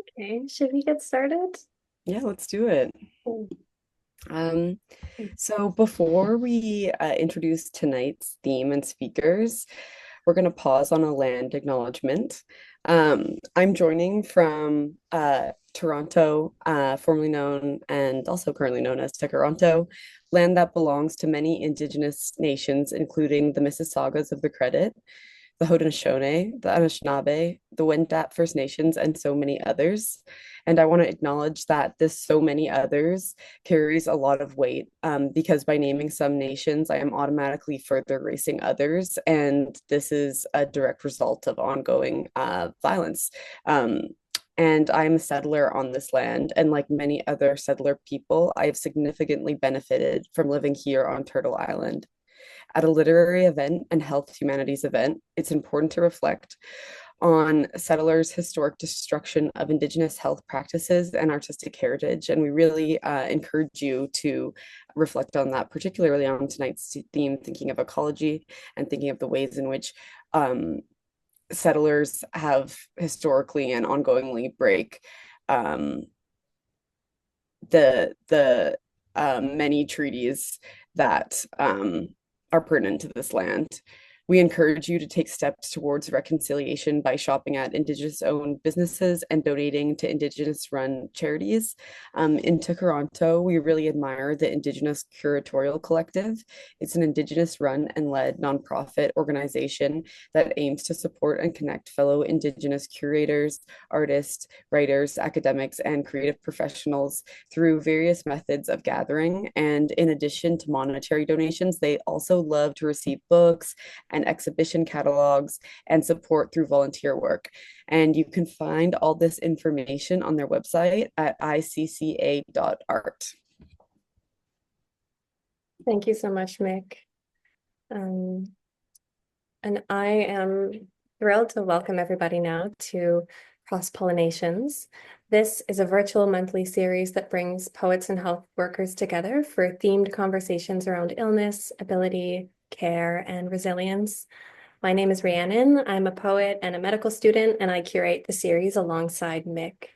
Okay, should we get started? Yeah, let's do it. Mm. Um, so before we introduce tonight's theme and speakers, we're going to pause on a land acknowledgement. I'm joining from Toronto, formerly known and also currently known as Tekaronto, land that belongs to many Indigenous nations, including the Mississaugas of the Credit, the Haudenosaunee, the Anishinaabe, the Wendat First Nations, and so many others. And I want to acknowledge that this so many others carries a lot of weight because by naming some nations, I am automatically further erasing others. And this is a direct result of ongoing violence. And I'm a settler on this land. And like many other settler people, I have significantly benefited from living here on Turtle Island. At a literary event and health humanities event, it's important to reflect on settlers' historic destruction of Indigenous health practices and artistic heritage. And we really encourage you to reflect on that, particularly on tonight's theme, thinking of ecology and thinking of the ways in which settlers have historically and ongoingly break um, the many treaties that are pertinent to this land. We encourage you to take steps towards reconciliation by shopping at Indigenous owned businesses and donating to Indigenous run charities. In Toronto, we really admire the Indigenous Curatorial Collective. It's an Indigenous run and led nonprofit organization that aims to support and connect fellow Indigenous curators, artists, writers, academics, and creative professionals through various methods of gathering. And in addition to monetary donations, they also love to receive books and exhibition catalogs and support through volunteer work. And you can find all this information on their website at icca.art. Thank you so much, Mick. Um, and I am thrilled to welcome everybody now to Cross-Pollinations. This is a virtual monthly series that brings poets and health workers together for themed conversations around illness, ability, care, and resilience. My name is Rhiannon. I'm a poet and a medical student, and I curate the series alongside Mick.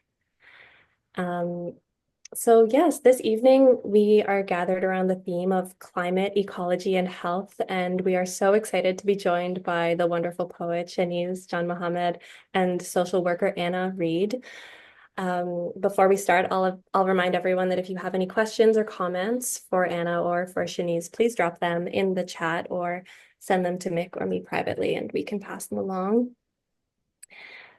So yes, this evening we are gathered around the theme of climate, ecology, and health, and we are so excited to be joined by the wonderful poet Sheniz Janmohamed and social worker Anna Reed. Before we start, I'll remind everyone that if you have any questions or comments for Anna or for Sheniz, please drop them in the chat or send them to Mick or me privately, and we can pass them along.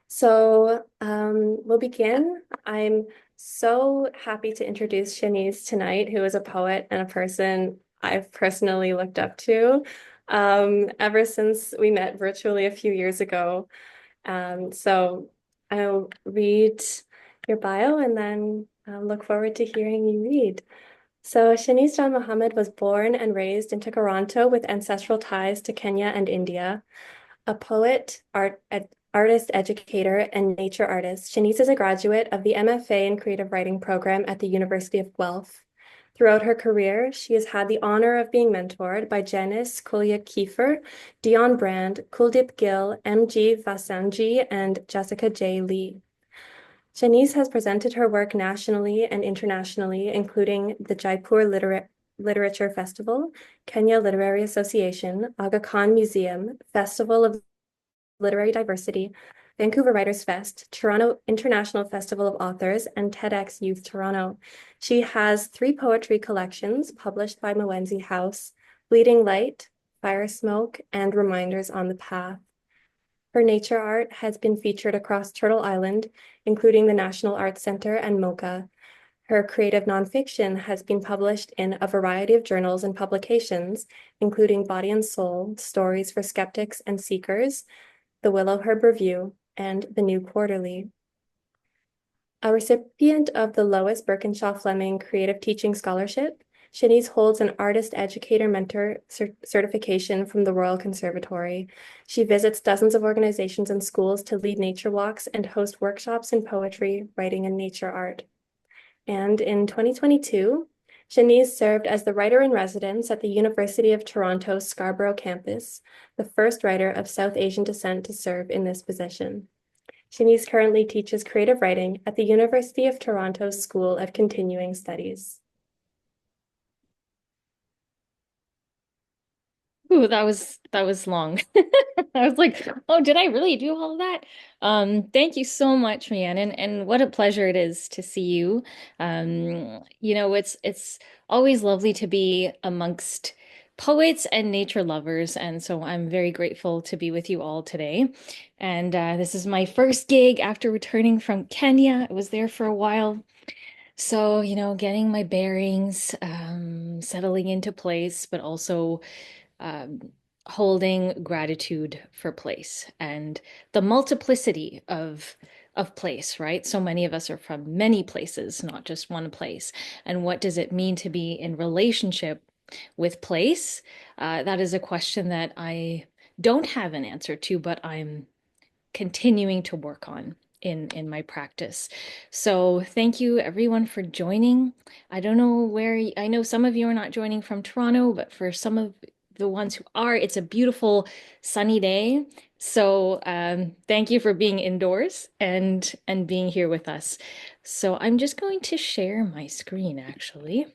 So we'll begin. I'm so happy to introduce Sheniz tonight, who is a poet and a person I've personally looked up to ever since we met virtually a few years ago. So I'll read your bio and then look forward to hearing you read. So Sheniz Janmohamed was born and raised in Toronto with ancestral ties to Kenya and India. A poet, artist, educator, and nature artist, Sheniz is a graduate of the MFA in Creative Writing program at the University of Guelph. Throughout her career, she has had the honor of being mentored by Janice Kolya Kiefer, Dion Brand, Kuldeep Gill, M.G. Vasanji, and Jessica J. Lee. Sheniz has presented her work nationally and internationally, including the Jaipur Literature Festival, Kenya Literary Association, Aga Khan Museum, Festival of Literary Diversity, Vancouver Writers Fest, Toronto International Festival of Authors, and TEDx Youth Toronto. She has 3 poetry collections published by Mowenzi House, Bleeding Light, Fire Smoke, and Reminders on the Path. Her nature art has been featured across Turtle Island, including the National Arts Centre and MoCA. Her creative nonfiction has been published in a variety of journals and publications, including Body and Soul, Stories for Skeptics and Seekers, the Willow Herb Review, and the New Quarterly. A recipient of the Lois Birkinshaw Fleming Creative Teaching Scholarship, Sheniz holds an artist educator mentor certification from the Royal Conservatory. She visits dozens of organizations and schools to lead nature walks and host workshops in poetry, writing, and nature art. And in 2022, Sheniz served as the writer-in-residence at the University of Toronto Scarborough campus, the first writer of South Asian descent to serve in this position. Sheniz currently teaches creative writing at the University of Toronto School of Continuing Studies. Ooh, that was long. I was like, oh, did I really do all of that? Thank you so much, Rhiannon, and what a pleasure it is to see you. It's always lovely to be amongst poets and nature lovers, and so I'm very grateful to be with you all today. And this is my first gig after returning from Kenya. I was there for a while. So, getting my bearings, settling into place, but also um, holding gratitude for place and the multiplicity of place, right? So many of us are from many places, not just one place. And what does it mean to be in relationship with place? That is a question that I don't have an answer to, but I'm continuing to work on in my practice. So thank you everyone for joining. I don't know I know some of you are not joining from Toronto, but for some of the ones who are, it's a beautiful sunny day. So thank you for being indoors and being here with us. So I'm just going to share my screen actually.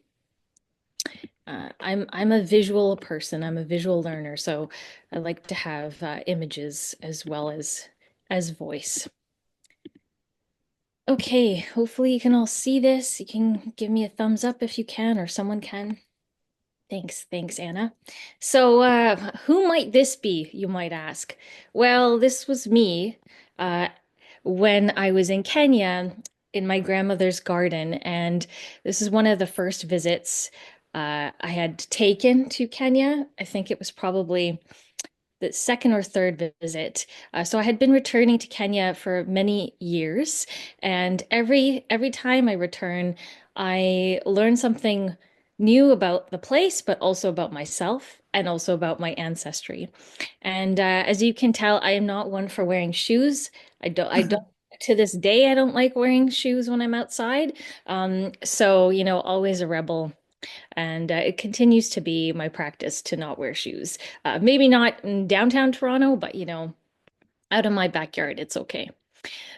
I'm a visual person. I'm a visual learner, so I like to have images as well as voice. Okay, hopefully you can all see this. You can give me a thumbs up if you can, or someone can. Thanks, Anna. So, who might this be, you might ask? Well, this was me uh, when I was in Kenya in my grandmother's garden, and this is one of the first visits I had taken to Kenya. I think it was probably the second or third visit. So I had been returning to Kenya for many years, and every time I return, I learn something new about the place, but also about myself and also about my ancestry. And as you can tell, I am not one for wearing shoes. I don't. To this day, I don't like wearing shoes when I'm outside. So, always a rebel and it continues to be my practice to not wear shoes. Maybe not in downtown Toronto, but out of my backyard, it's okay.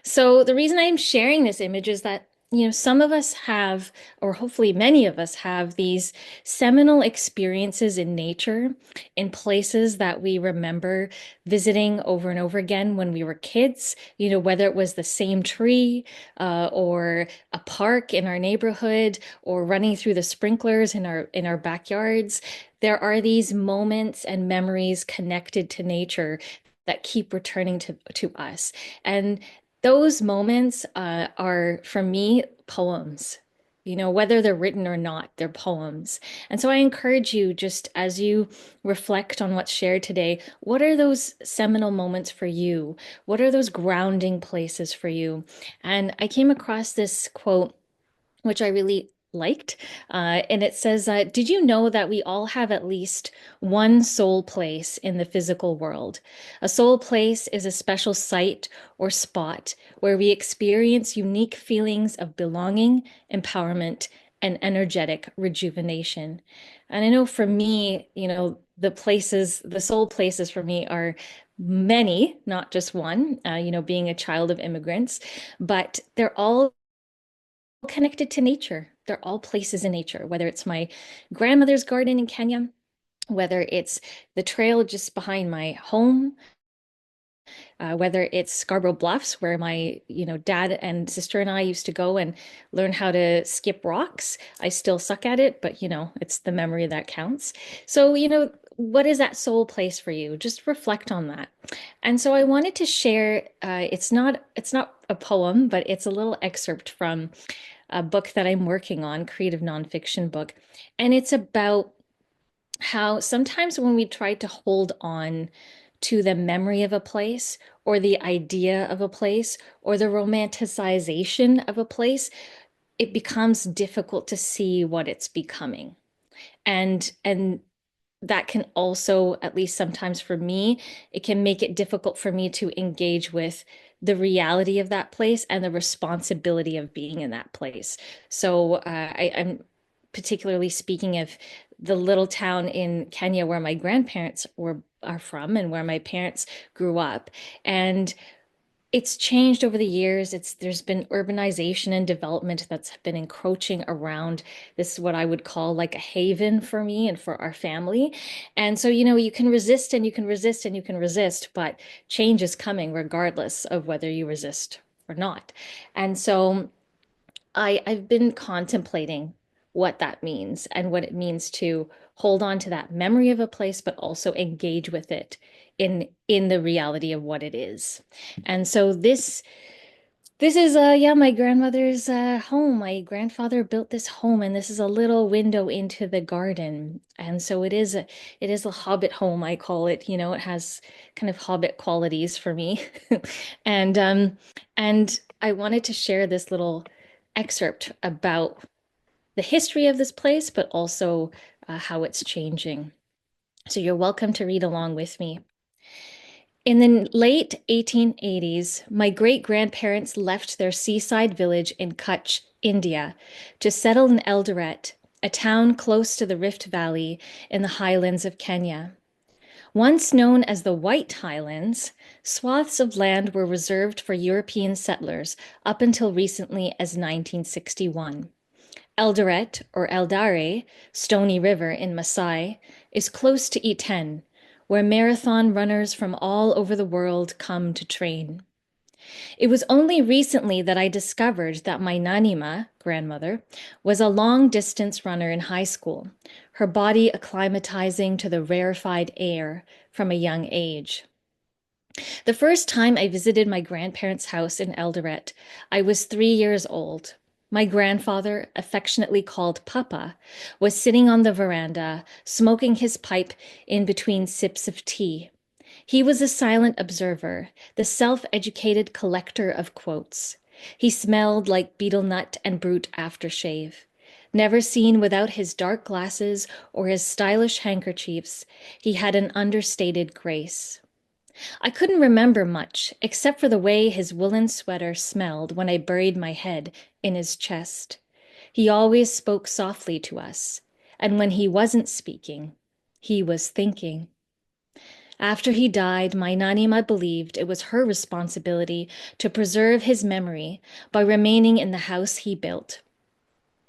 So the reason I'm sharing this image is that, some of us have, or hopefully many of us have these seminal experiences in nature, in places that we remember visiting over and over again when we were kids, whether it was the same tree, or a park in our neighborhood, or running through the sprinklers in our backyards. There are these moments and memories connected to nature that keep returning to us. And those moments are, for me, poems. Whether they're written or not, they're poems. And so I encourage you, just as you reflect on what's shared today, what are those seminal moments for you? What are those grounding places for you? And I came across this quote which I really liked. And it says, did you know that we all have at least one soul place in the physical world? A soul place is a special site or spot where we experience unique feelings of belonging, empowerment, and energetic rejuvenation. And I know for me, the soul places for me are many, not just one, being a child of immigrants, but they're all connected to nature. They're all places in nature, whether it's my grandmother's garden in Kenya, whether it's the trail just behind my home, whether it's Scarborough Bluffs, where my, dad and sister and I used to go and learn how to skip rocks. I still suck at it, but it's the memory that counts. So, what is that soul place for you? Just reflect on that. And so I wanted to share, it's not a poem, but it's a little excerpt from a book that I'm working on, creative nonfiction book. And it's about how sometimes when we try to hold on to the memory of a place or the idea of a place or the romanticization of a place, it becomes difficult to see what it's becoming. And that can also, at least sometimes for me, it can make it difficult for me to engage with the reality of that place and the responsibility of being in that place. So I'm particularly speaking of the little town in Kenya where my grandparents are from and where my parents grew up. And It's changed over the years. There's been urbanization and development that's been encroaching around this, what I would call like a haven for me and for our family. And so, you can resist and you can resist and you can resist, but change is coming regardless of whether you resist or not. And so I've been contemplating what that means and what it means to hold on to that memory of a place, but also engage with it in the reality of what it is. And so this is yeah, my grandmother's home. My grandfather built this home, and this is a little window into the garden. And so it is a hobbit home, I call it. It has kind of hobbit qualities for me. And and I wanted to share this little excerpt about the history of this place, but also how it's changing. So you're welcome to read along with me. In the late 1880s, my great-grandparents left their seaside village in Kutch, India, to settle in Eldoret, a town close to the Rift Valley in the highlands of Kenya. Once known as the White Highlands, swaths of land were reserved for European settlers up until recently as 1961. Eldoret, or Eldare, Stony River in Maasai, is close to Iten, where marathon runners from all over the world come to train. It was only recently that I discovered that my nanima, grandmother, was a long-distance runner in high school, her body acclimatizing to the rarefied air from a young age. The first time I visited my grandparents' house in Eldoret, I was 3 years old. My grandfather, affectionately called Papa, was sitting on the veranda, smoking his pipe in between sips of tea. He was a silent observer, the self-educated collector of quotes. He smelled like betel nut and brute aftershave. Never seen without his dark glasses or his stylish handkerchiefs, he had an understated grace. I couldn't remember much, except for the way his woolen sweater smelled when I buried my head in his chest. He always spoke softly to us, and when he wasn't speaking, he was thinking. After he died, my Nanima believed it was her responsibility to preserve his memory by remaining in the house he built.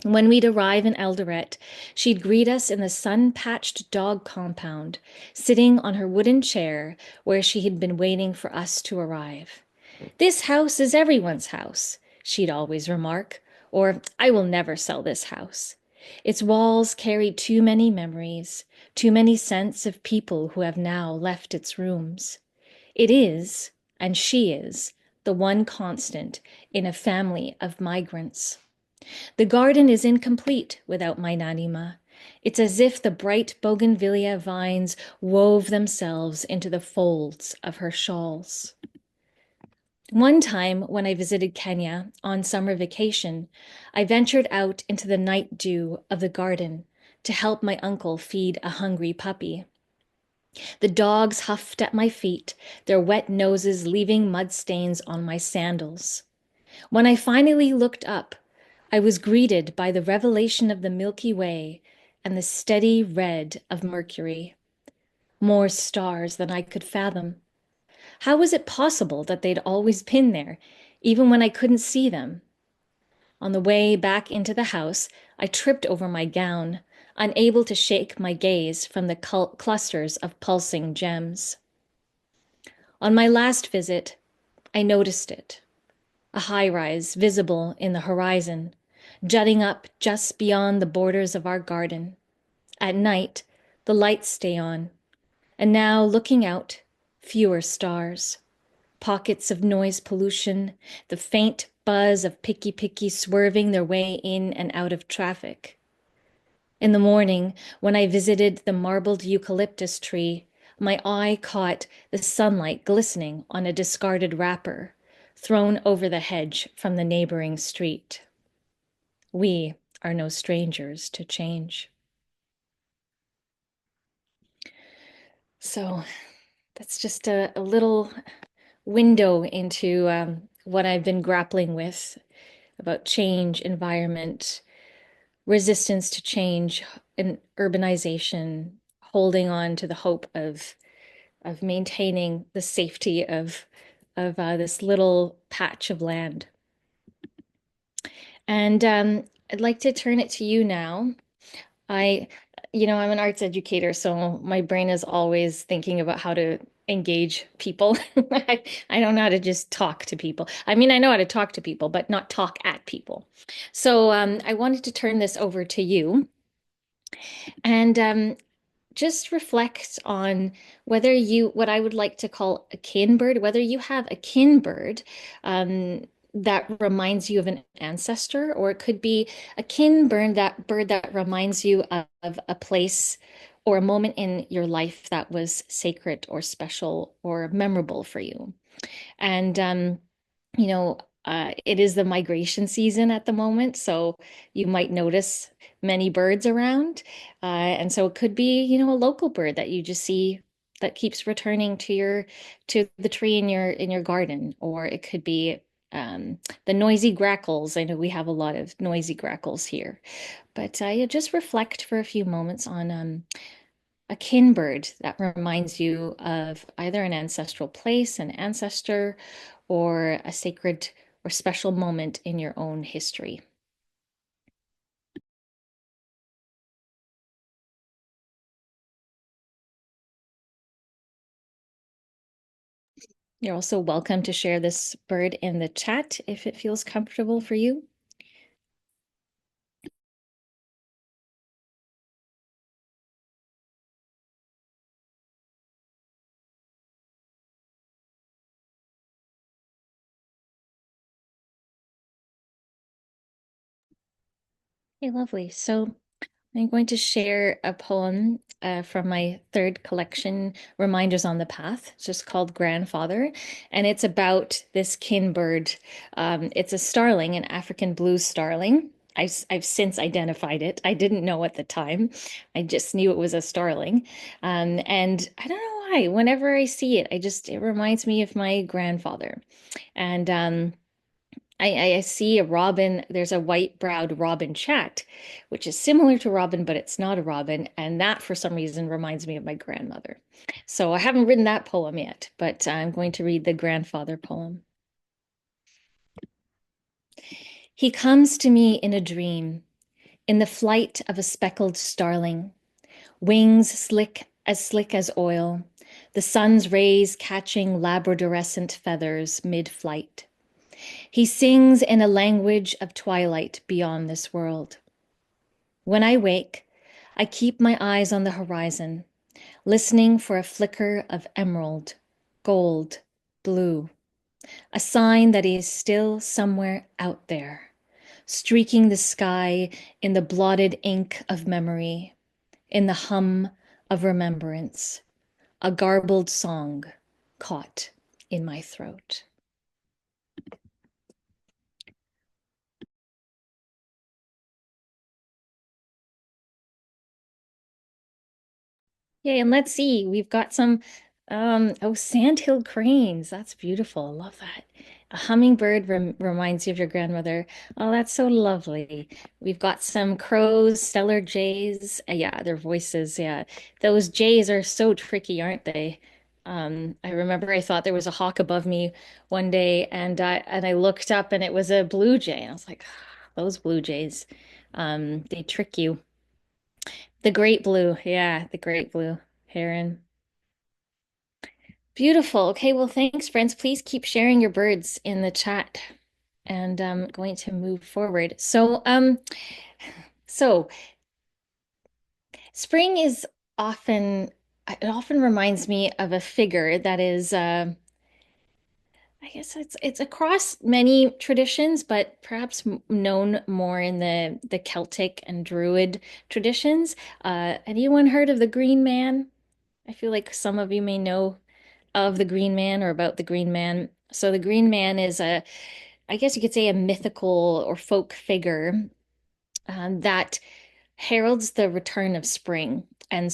When we'd arrive in Eldoret, she'd greet us in the sun-patched dog compound, sitting on her wooden chair where she had been waiting for us to arrive. "This house is everyone's house," she'd always remark, or "I will never sell this house. Its walls carry too many memories, too many scents of people who have now left its rooms. It is, and she is, the one constant in a family of migrants. The garden is incomplete without my Nanima. It's as if the bright bougainvillea vines wove themselves into the folds of her shawls. One time when I visited Kenya on summer vacation, I ventured out into the night dew of the garden to help my uncle feed a hungry puppy. The dogs huffed at my feet, their wet noses leaving mud stains on my sandals. When I finally looked up, I was greeted by the revelation of the Milky Way and the steady red of Mercury. More stars than I could fathom. How was it possible that they'd always been there, even when I couldn't see them? On the way back into the house, I tripped over my gown, unable to shake my gaze from the clusters of pulsing gems. On my last visit, I noticed it. A high-rise visible in the horizon, jutting up just beyond the borders of our garden. At night, the lights stay on, and now looking out, fewer stars. Pockets of noise pollution, the faint buzz of picky swerving their way in and out of traffic. In the morning, when I visited the marbled eucalyptus tree, my eye caught the sunlight glistening on a discarded wrapper, thrown over the hedge from the neighboring street. We are no strangers to change. So that's just a little window into what I've been grappling with about change, environment, resistance to change, and urbanization, holding on to the hope of maintaining the safety of of this little patch of land. And I'd like to turn it to you now. I, I'm an arts educator, so my brain is always thinking about how to engage people. I don't know how to just talk to people. I mean, I know how to talk to people, but not talk at people. So I wanted to turn this over to you and just reflect on what I would like to call a kin bird, whether you have a kin bird that reminds you of an ancestor, or it could be a kin bird that reminds you of a place or a moment in your life that was sacred or special or memorable for you. And you know, it is the migration season at the moment, so you might notice many birds around. And so it could be, a local bird that you just see that keeps returning to the tree in your garden, or it could be the noisy grackles. I know we have a lot of noisy grackles here, but you just reflect for a few moments on a kin bird that reminds you of either an ancestral place, an ancestor, or a sacred or special moment in your own history. You're also welcome to share this bird in the chat if it feels comfortable for you. Okay, lovely. So I'm going to share a poem from my third collection, Reminders on the Path. It's just called Grandfather, and it's about this kin bird. It's a starling, an African blue starling. I've since identified it. I didn't know at the time. I just knew it was a starling. And I don't know why. Whenever I see it, it reminds me of my grandfather. And I see a robin. There's a white-browed robin chat, which is similar to robin, but it's not a robin. And that, for some reason, reminds me of my grandmother. So I haven't written that poem yet, but I'm going to read the grandfather poem. He comes to me in a dream, in the flight of a speckled starling, wings slick as oil, the sun's rays catching labradorescent feathers mid-flight. He sings in a language of twilight beyond this world. When I wake, I keep my eyes on the horizon, listening for a flicker of emerald, gold, blue, a sign that he is still somewhere out there, streaking the sky in the blotted ink of memory, in the hum of remembrance, a garbled song caught in my throat. Yay, and let's see, we've got some sandhill cranes. That's beautiful. I love that. A hummingbird reminds you of your grandmother. Oh, that's so lovely. We've got some crows, stellar jays. Yeah, their voices. Yeah, those jays are so tricky, aren't they? I remember I thought there was a hawk above me one day, and I looked up and it was a blue jay. And I was like, those blue jays, they trick you. The great blue, yeah, the great blue heron. Beautiful. Okay, well, thanks, friends. Please keep sharing your birds in the chat, and I'm going to move forward. So spring is often it often reminds me of a figure that is I guess it's across many traditions, but perhaps known more in the Celtic and Druid traditions. Anyone heard of the Green Man? I feel like some of you may know of the Green Man or about the Green Man. So the Green Man is I guess you could say a mythical or folk figure that heralds the return of spring. And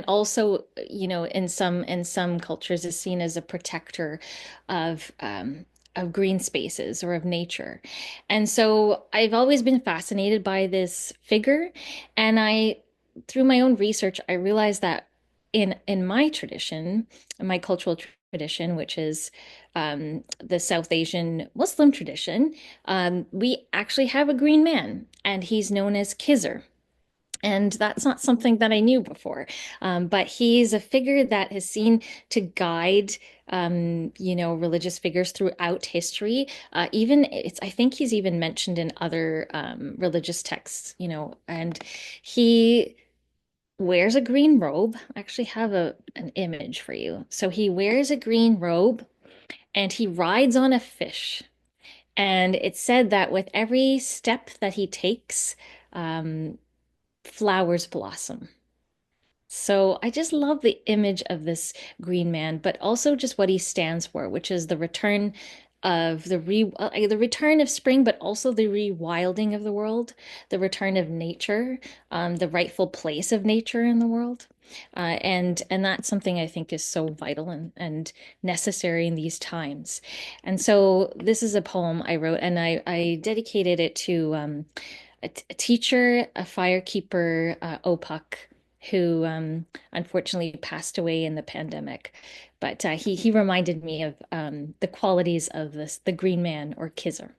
also, in some cultures is seen as a protector of green spaces or of nature. And so I've always been fascinated by this figure. And through my own research, I realized that in my tradition, in my cultural tradition, which is the South Asian Muslim tradition, we actually have a green man, and he's known as Khizr. And that's not something that I knew before. But he's a figure that is seen to guide, religious figures throughout history. I think he's even mentioned in other religious texts, and he wears a green robe. I actually have an image for you. So he wears a green robe and he rides on a fish. And it's said that with every step that he takes, um, flowers blossom. So I just love the image of this green man, but also just what he stands for, which is the return of the return of spring, but also the rewilding of the world, the return of nature, the rightful place of nature in the world. And that's something I think is so vital and necessary in these times. And so this is a poem I wrote, and I dedicated it to a teacher, a firekeeper, Opak, who unfortunately passed away in the pandemic. But he reminded me of the qualities of the green man or Khizr.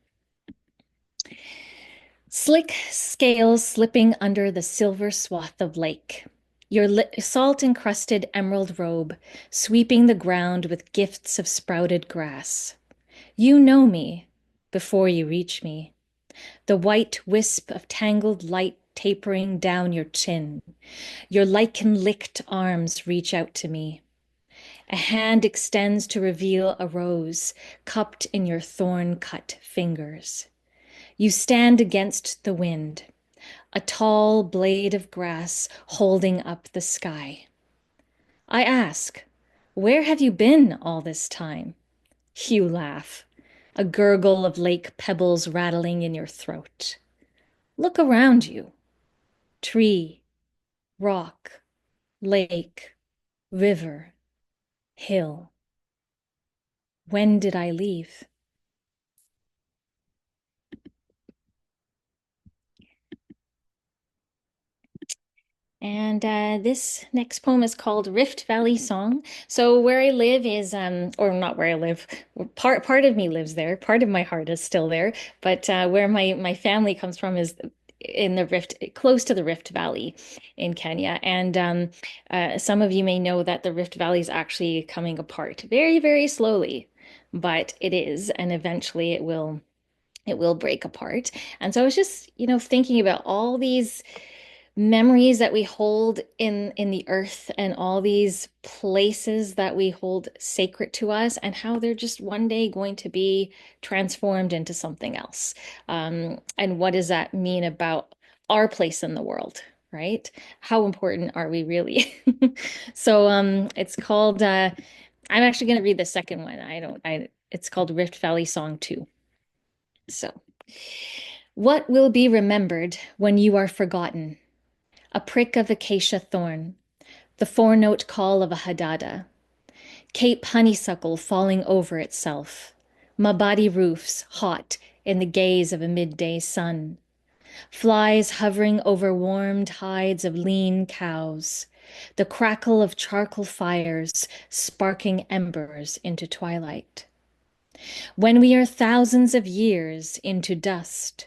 Slick scales slipping under the silver swath of lake. Your salt-encrusted emerald robe sweeping the ground with gifts of sprouted grass. You know me before you reach me. The white wisp of tangled light tapering down your chin. Your lichen-licked arms reach out to me. A hand extends to reveal a rose cupped in your thorn-cut fingers. You stand against the wind, a tall blade of grass holding up the sky. I ask, where have you been all this time? You laugh, a gurgle of lake pebbles rattling in your throat. Look around you. Tree, rock, lake, river, hill. When did I leave? And this next poem is called Rift Valley Song. So where I live is, or not where I live, part of me lives there. Part of my heart is still there. But where my family comes from is in the Rift, close to the Rift Valley in Kenya. And some of you may know that the Rift Valley is actually coming apart very, very slowly, but it is, and eventually it will break apart. And so I was just, thinking about all these memories that we hold in the earth and all these places that we hold sacred to us and how they're just one day going to be transformed into something else. And what does that mean about our place in the world, right? How important are we really? So it's called I'm actually going to read the second one. It's called Rift Valley Song 2. So, what will be remembered when you are forgotten? A prick of acacia thorn, the four-note call of a hadada, Cape honeysuckle falling over itself, Mabadi roofs hot in the gaze of a midday sun, flies hovering over warmed hides of lean cows, the crackle of charcoal fires sparking embers into twilight. When we are thousands of years into dust,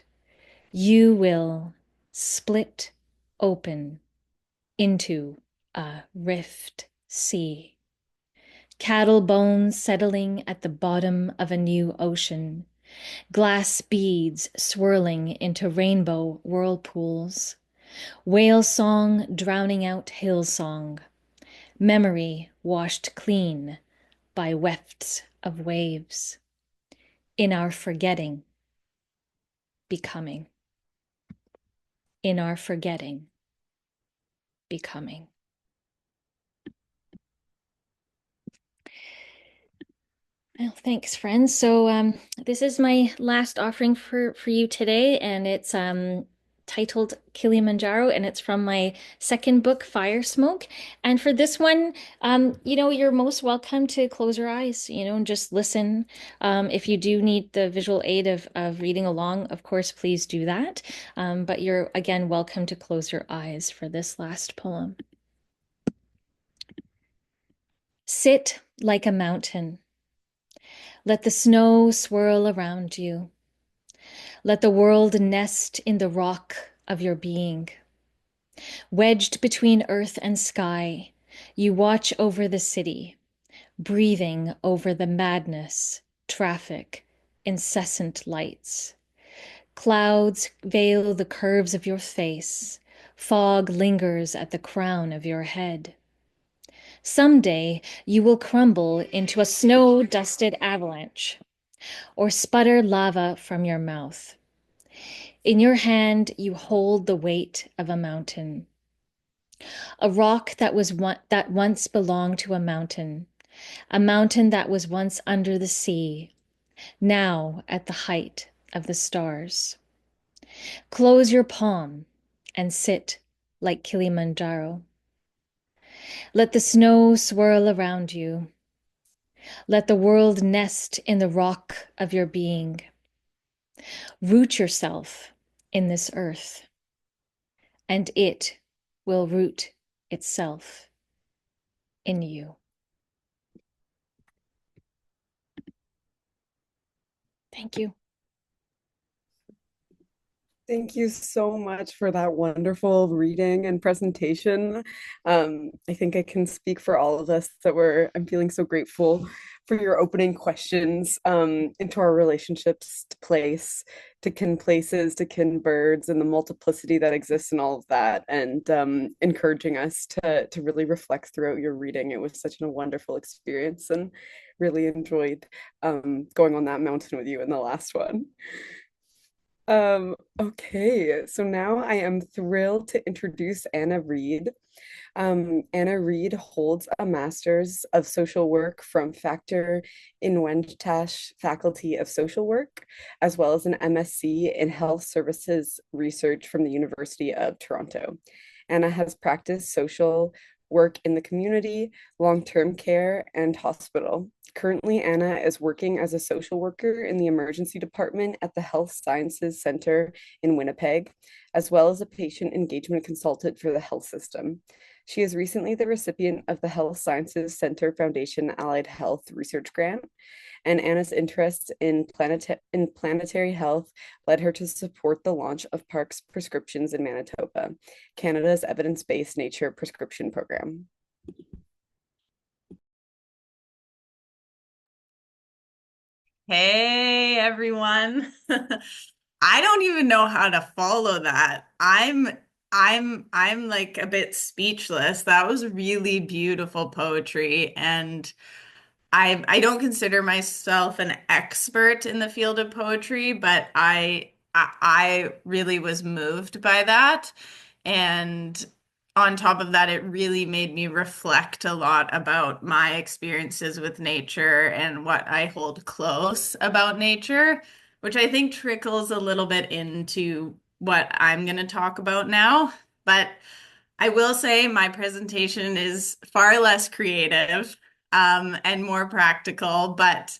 you will split open into a rift sea. Cattle bones settling at the bottom of a new ocean. Glass beads swirling into rainbow whirlpools. Whale song drowning out hill song. Memory washed clean by wefts of waves. In our forgetting, becoming. In our forgetting, becoming. Well, thanks, friends. So this is my last offering for you today, and it's titled Kilimanjaro, and it's from my second book, Fire Smoke. And for this one, you're most welcome to close your eyes, and just listen. If you do need the visual aid of reading along, of course, please do that. But you're again welcome to close your eyes for this last poem. Sit like a mountain. Let the snow swirl around you. Let the world nest in the rock of your being. Wedged between earth and sky, you watch over the city, breathing over the madness, traffic, incessant lights. Clouds veil the curves of your face. Fog lingers at the crown of your head. Someday you will crumble into a snow-dusted avalanche or sputter lava from your mouth. In your hand, you hold the weight of a mountain, a rock that once belonged to a mountain that was once under the sea, now at the height of the stars. Close your palm and sit like Kilimanjaro. Let the snow swirl around you. Let the world nest in the rock of your being. Root yourself in this earth, and it will root itself in you. Thank you. Thank you so much for that wonderful reading and presentation. I think I can speak for all of us that I'm feeling so grateful for your opening questions into our relationships to place, to kin places, to kin birds, and the multiplicity that exists in all of that, and encouraging us to really reflect throughout your reading. It was such a wonderful experience, and really enjoyed going on that mountain with you in the last one. Okay, so now I am thrilled to introduce Anna Reed. Anna Reed holds a Master's of Social Work from Factor Inwentash Faculty of Social Work, as well as an MSc in Health Services Research from the University of Toronto. Anna has practiced social work in the community, long-term care, and hospital. Currently, Anna is working as a social worker in the emergency department at the Health Sciences Center in Winnipeg, as well as a patient engagement consultant for the health system. She is recently the recipient of the Health Sciences Center Foundation Allied Health Research Grant, and Anna's interest in planetary health led her to support the launch of PaRx prescriptions in Manitoba, Canada's evidence-based nature prescription program. Hey everyone. I don't even know how to follow that. I'm like a bit speechless. That was really beautiful poetry, and I don't consider myself an expert in the field of poetry, but I really was moved by that. And on top of that, it really made me reflect a lot about my experiences with nature and what I hold close about nature, which I think trickles a little bit into what I'm going to talk about now. But I will say my presentation is far less creative and more practical, but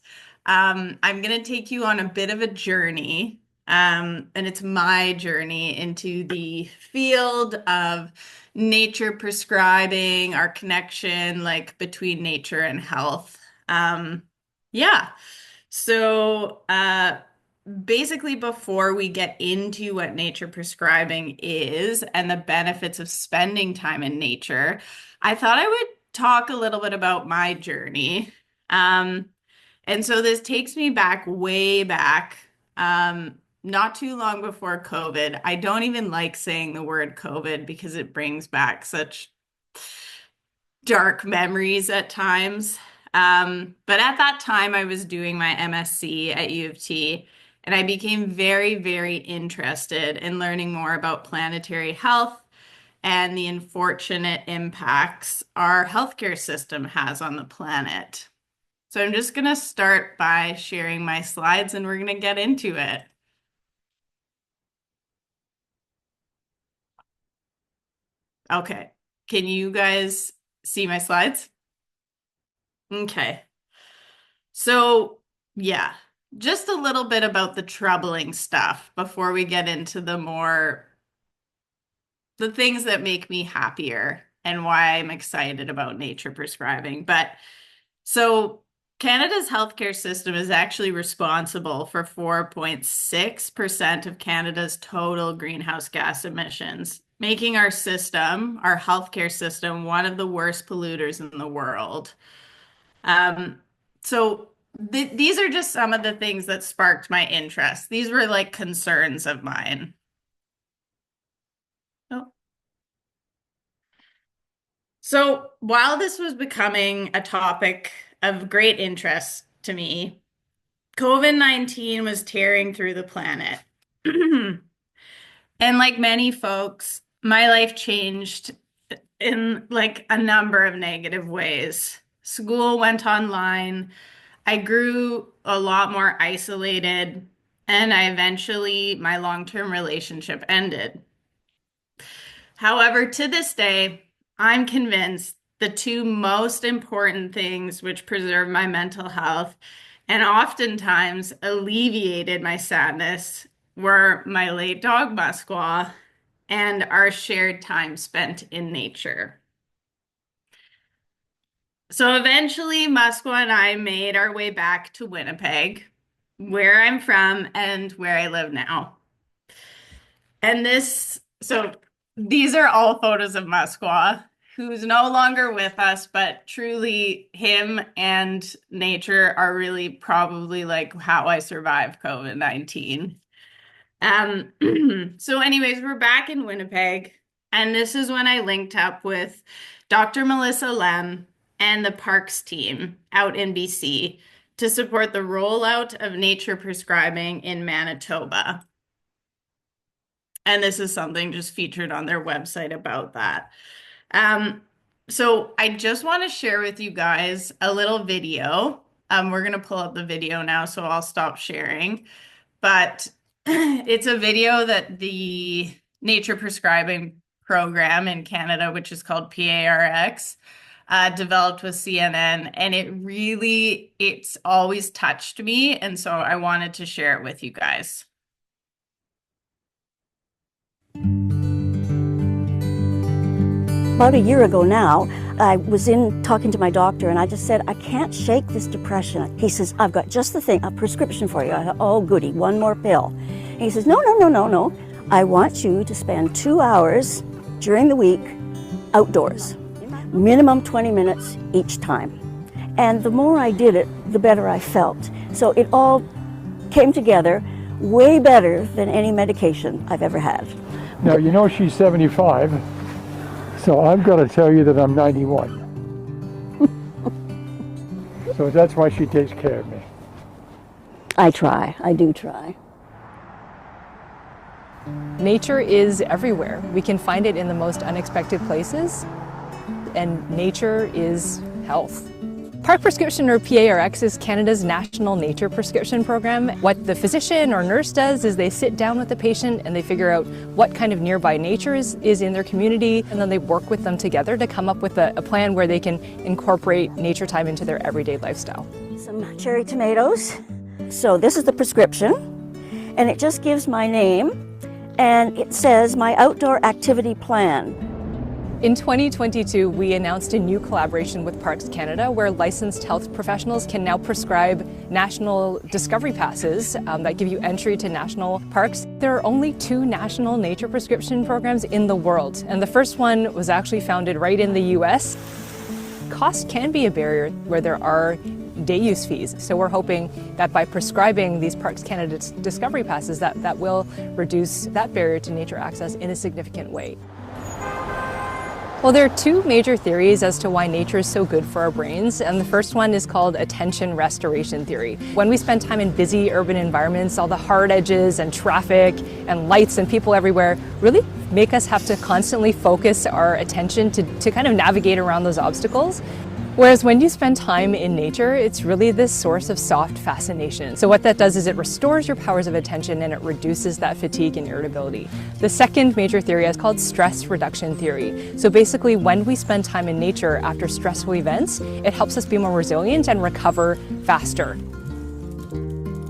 I'm going to take you on a bit of a journey. And it's my journey into the field of nature prescribing, our connection like between nature and health. Yeah. So, basically, before we get into what nature prescribing is and the benefits of spending time in nature, I thought I would talk a little bit about my journey. Um, and so this takes me back, way back, not too long before COVID. I don't even like saying the word COVID because it brings back such dark memories at times. But at that time, I was doing my MSc at U of T, and I became very, very interested in learning more about planetary health and the unfortunate impacts our healthcare system has on the planet. So I'm just going to start by sharing my slides and we're going to get into it. Okay. Can you guys see my slides? Okay. So, yeah, just a little bit about the troubling stuff before we get into the things that make me happier. and why I'm excited about nature prescribing. But so Canada's healthcare system is actually responsible for 4.6% of Canada's total greenhouse gas emissions, making our system, our healthcare system, one of the worst polluters in the world. So these are just some of the things that sparked my interest. These were like concerns of mine. Oh. So while this was becoming a topic of great interest to me, COVID-19 was tearing through the planet. And like many folks, my life changed in like a number of negative ways. School went online. I grew a lot more isolated, and my long-term relationship ended. However, to this day, I'm convinced the two most important things which preserve my mental health and oftentimes alleviated my sadness were my late dog Musqua and our shared time spent in nature. So eventually, Musqua and I made our way back to Winnipeg, where I'm from and where I live now. And these are all photos of Musqua, who's no longer with us, but truly him and nature are really probably like how I survived COVID-19. So anyways, we're back in Winnipeg, and this is when I linked up with Dr. Melissa Lem and the PaRx team out in BC to support the rollout of nature prescribing in Manitoba. And this is something just featured on their website about that. So I just want to share with you guys a little video. We're going to pull up the video now, so I'll stop sharing. But it's a video that the nature prescribing program in Canada, which is called PaRx, developed with CNN, and it's always touched me, and so I wanted to share it with you guys. About a year ago now, I was in talking to my doctor, and I just said, I can't shake this depression. He says, I've got just the thing, a prescription for you. I thought, oh goody, one more pill. And he says, no. I want you to spend 2 hours during the week outdoors, minimum 20 minutes each time. And the more I did it, the better I felt. So it all came together way better than any medication I've ever had. Now, you know she's 75, so I've got to tell you that I'm 91. So that's why she takes care of me. I do try. Nature is everywhere. We can find it in the most unexpected places, and nature is health. PaRx Prescription, or PaRx, is Canada's national nature prescription program. What the physician or nurse does is they sit down with the patient and they figure out what kind of nearby nature is in their community, and then they work with them together to come up with a plan where they can incorporate nature time into their everyday lifestyle. Some cherry tomatoes. So this is the prescription, and it just gives my name, and it says my outdoor activity plan. In 2022, we announced a new collaboration with PaRx Canada, where licensed health professionals can now prescribe national discovery passes that give you entry to national parks. There are only 2 national nature prescription programs in the world, and the first one was actually founded right in the US. Cost can be a barrier where there are day use fees, so we're hoping that by prescribing these PaRx Canada discovery passes, that will reduce that barrier to nature access in a significant way. Well, there are 2 major theories as to why nature is so good for our brains, and the first one is called attention restoration theory. When we spend time in busy urban environments, all the hard edges and traffic and lights and people everywhere really make us have to constantly focus our attention to kind of navigate around those obstacles. Whereas when you spend time in nature, it's really this source of soft fascination. So what that does is it restores your powers of attention and it reduces that fatigue and irritability. The second major theory is called stress reduction theory. So basically, when we spend time in nature after stressful events, it helps us be more resilient and recover faster.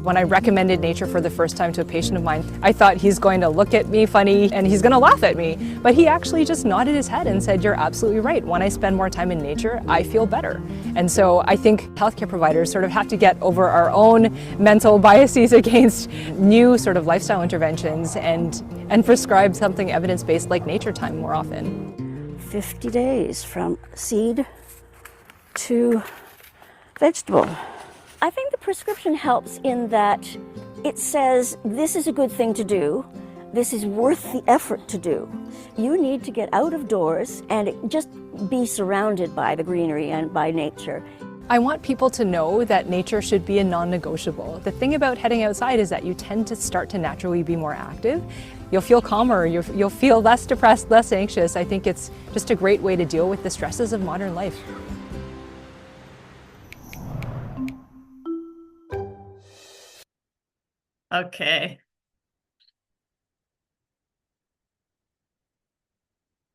When I recommended nature for the first time to a patient of mine, I thought he's going to look at me funny and he's going to laugh at me. But he actually just nodded his head and said, "You're absolutely right. When I spend more time in nature, I feel better." And so I think healthcare providers sort of have to get over our own mental biases against new sort of lifestyle interventions and prescribe something evidence-based like nature time more often. 50 days from seed to vegetable. I think the prescription helps in that it says this is a good thing to do, this is worth the effort to do. You need to get out of doors and just be surrounded by the greenery and by nature. I want people to know that nature should be a non-negotiable. The thing about heading outside is that you tend to start to naturally be more active. You'll feel calmer, you'll feel less depressed, less anxious. I think it's just a great way to deal with the stresses of modern life. Okay.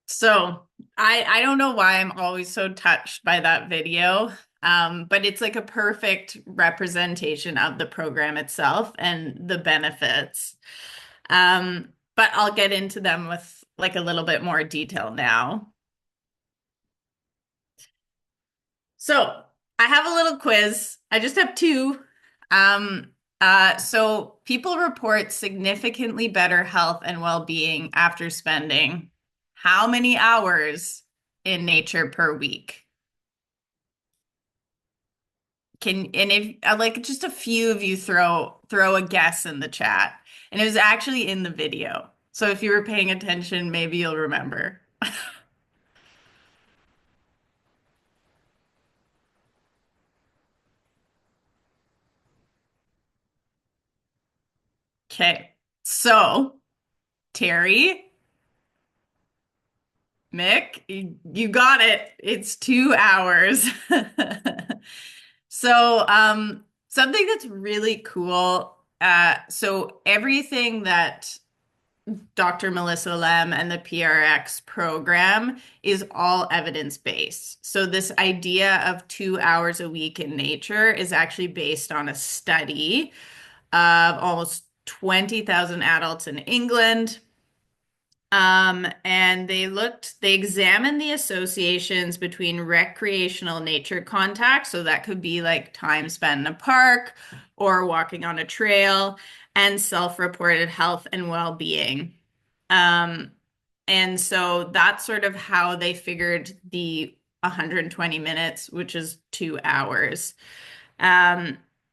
So I don't know why I'm always so touched by that video, but it's like a perfect representation of the program itself and the benefits. But I'll get into them with like a little bit more detail now. So I have a little quiz. I just have two. So people report significantly better health and well-being after spending how many hours in nature per week? And if like just a few of you throw a guess in the chat. And it was actually in the video. So if you were paying attention, maybe you'll remember. Okay. So, Terry, Mick, you got it. It's 2 hours. So, something that's really cool. So everything that Dr. Melissa Lem and the PaRx program is all evidence-based. So this idea of 2 hours a week in nature is actually based on a study of almost 20,000 adults in England. And they examined the associations between recreational nature contact. So that could be like time spent in a park or walking on a trail, and self-reported health and well-being. And so that's sort of how they figured the 120 minutes, which is 2 hours.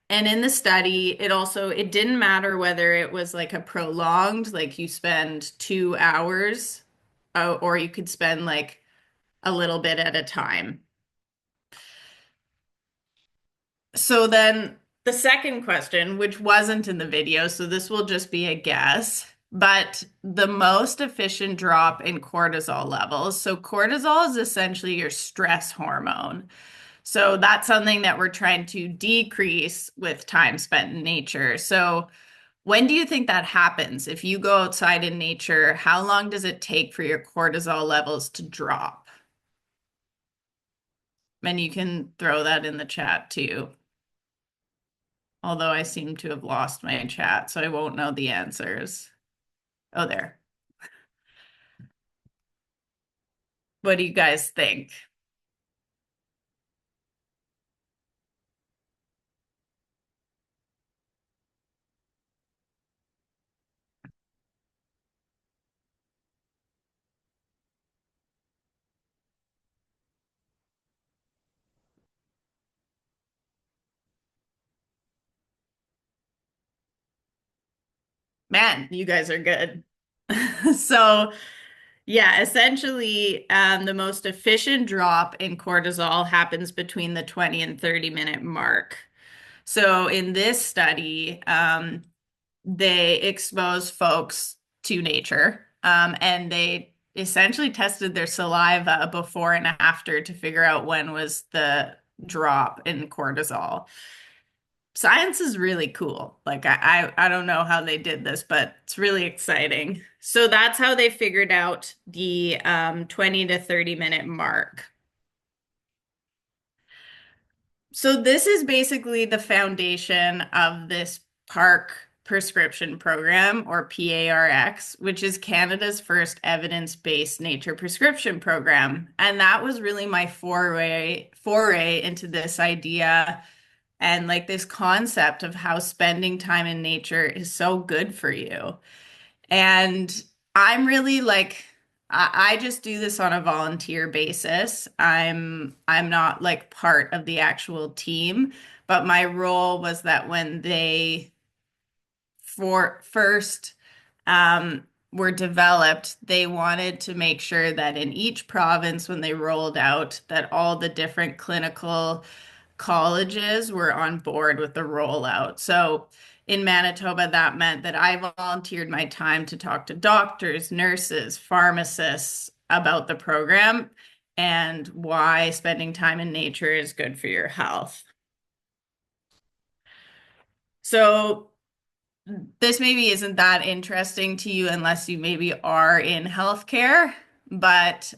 And in the study, it didn't matter whether it was like a prolonged, like you spend 2 hours, or you could spend like a little bit at a time. So then the second question, which wasn't in the video, so this will just be a guess, but the most efficient drop in cortisol levels. So cortisol is essentially your stress hormone. So that's something that we're trying to decrease with time spent in nature. So when do you think that happens? If you go outside in nature, how long does it take for your cortisol levels to drop? And you can throw that in the chat too. Although I seem to have lost my chat, so I won't know the answers. Oh, there. What do you guys think? Man, you guys are good. So, yeah, essentially, the most efficient drop in cortisol happens between the 20 and 30-minute mark. So in this study, they exposed folks to nature, and they essentially tested their saliva before and after to figure out when was the drop in cortisol. Science is really cool. Like I don't know how they did this, but it's really exciting. So that's how they figured out the 20 to 30-minute mark. So this is basically the foundation of this PaRx prescription program, or PaRx, which is Canada's first evidence-based nature prescription program. And that was really my foray into this idea and like this concept of how spending time in nature is so good for you. And I'm really like, I just do this on a volunteer basis. I'm not like part of the actual team, but my role was that when they first were developed, they wanted to make sure that in each province, when they rolled out, that all the different clinical colleges were on board with the rollout. So in Manitoba, that meant that I volunteered my time to talk to doctors, nurses, pharmacists about the program and why spending time in nature is good for your health. So this maybe isn't that interesting to you unless you maybe are in healthcare, but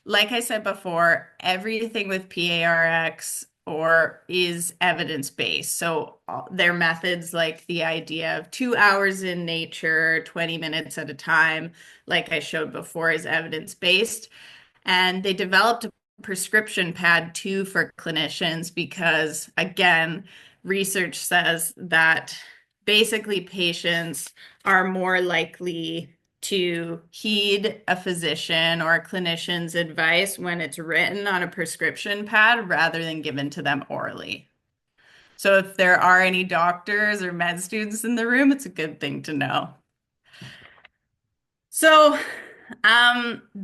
like I said before, everything with PaRx or is evidence-based. So their methods, like the idea of 2 hours in nature, 20 minutes at a time, like I showed before, is evidence-based. And they developed a prescription pad too for clinicians because, again, research says that basically patients are more likely to heed a physician or a clinician's advice when it's written on a prescription pad rather than given to them orally. So if there are any doctors or med students in the room, it's a good thing to know. So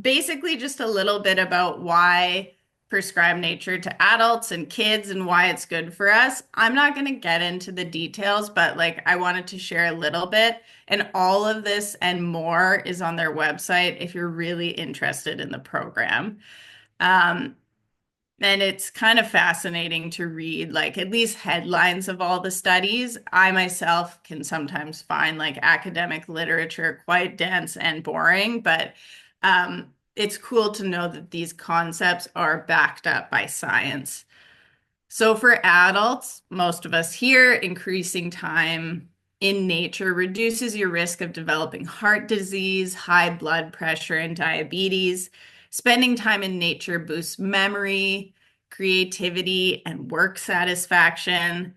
basically just a little bit about why prescribe nature to adults and kids and why it's good for us. I'm not going to get into the details, but like I wanted to share a little bit, and all of this and more is on their website if you're really interested in the program. And it's kind of fascinating to read, like at least headlines of all the studies. I myself can sometimes find like academic literature quite dense and boring, but it's cool to know that these concepts are backed up by science. So for adults, most of us here, increasing time in nature reduces your risk of developing heart disease, high blood pressure, and diabetes. Spending time in nature boosts memory, creativity, and work satisfaction.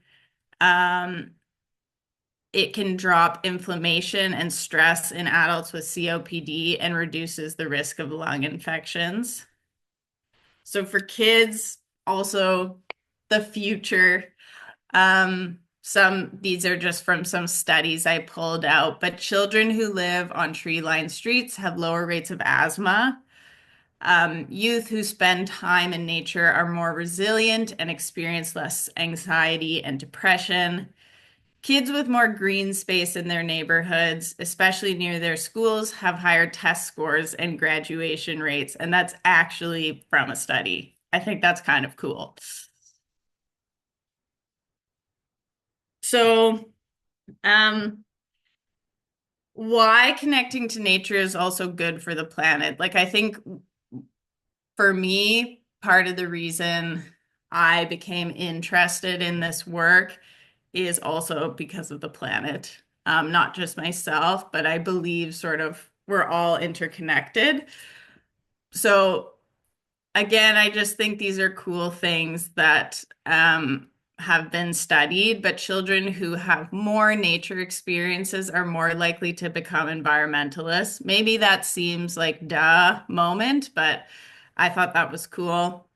It can drop inflammation and stress in adults with COPD and reduces the risk of lung infections. So for kids, also the future. These are just from some studies I pulled out, but children who live on tree-lined streets have lower rates of asthma. Youth who spend time in nature are more resilient and experience less anxiety and depression. Kids with more green space in their neighborhoods, especially near their schools, have higher test scores and graduation rates. And that's actually from a study. I think that's kind of cool. So, why connecting to nature is also good for the planet? Like, I think for me, part of the reason I became interested in this work is also because of the planet. Not just myself, but I believe sort of we're all interconnected. So again, I just think these are cool things that have been studied, but children who have more nature experiences are more likely to become environmentalists. Maybe that seems like duh moment, but I thought that was cool.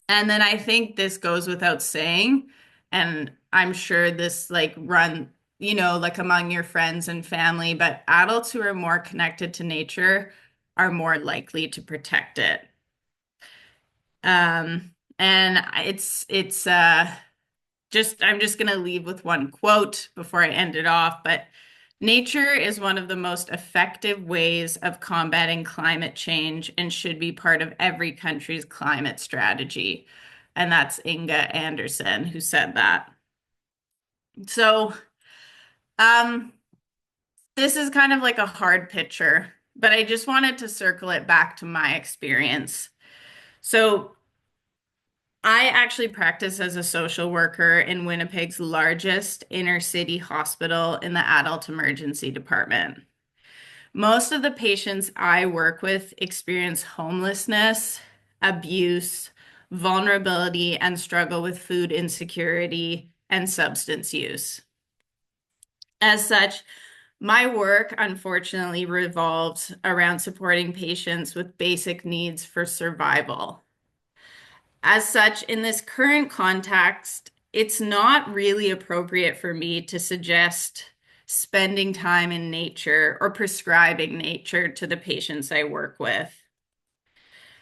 And then I think this goes without saying, and I'm sure this like like among your friends and family, but adults who are more connected to nature are more likely to protect it. And I'm just going to leave with one quote before I end it off, but nature is one of the most effective ways of combating climate change and should be part of every country's climate strategy. And that's Inga Anderson who said that. So, this is kind of like a hard picture, but I just wanted to circle it back to my experience. So I actually practice as a social worker in Winnipeg's largest inner city hospital in the adult emergency department. Most of the patients I work with experience homelessness, abuse, vulnerability, and struggle with food insecurity and substance use. As such, my work unfortunately revolves around supporting patients with basic needs for survival. As such, in this current context, it's not really appropriate for me to suggest spending time in nature or prescribing nature to the patients I work with.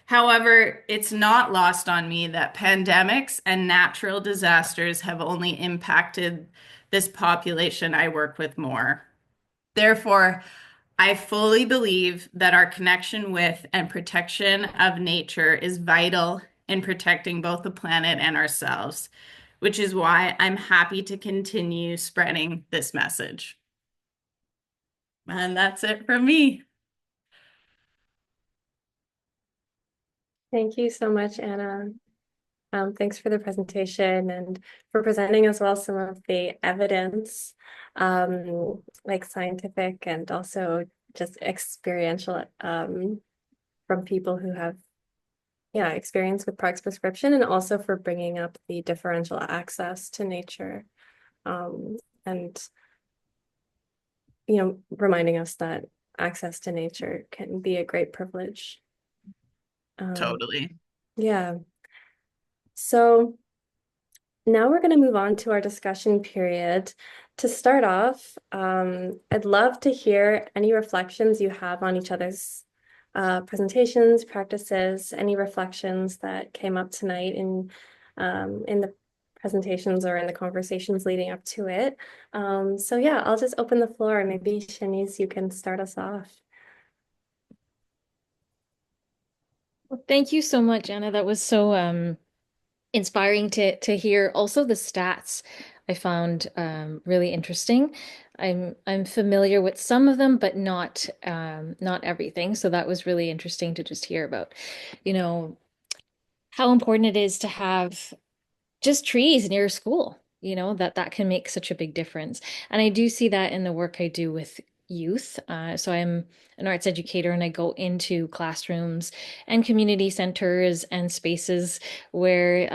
However, it's not lost on me that pandemics and natural disasters have only impacted this population I work with more. Therefore, I fully believe that our connection with and protection of nature is vital in protecting both the planet and ourselves, which is why I'm happy to continue spreading this message. And that's it from me. Thank you so much, Anna. Thanks for the presentation and for presenting as well some of the evidence, like scientific and also just experiential, from people who have, experience with PaRx prescription, and also for bringing up the differential access to nature, and reminding us that access to nature can be a great privilege. Totally. Yeah. So now we're going to move on to our discussion period. To start off, I'd love to hear any reflections you have on each other's presentations, practices, any reflections that came up tonight in the presentations or in the conversations leading up to it. So yeah, I'll just open the floor, and maybe Sheniz, you can start us off. Well, thank you so much, Anna. That was so inspiring to hear. Also, the stats I found really interesting. I'm familiar with some of them, but not everything. So that was really interesting to just hear about, how important it is to have just trees near school, that can make such a big difference. And I do see that in the work I do with youth. So I'm an arts educator, and I go into classrooms and community centers and spaces where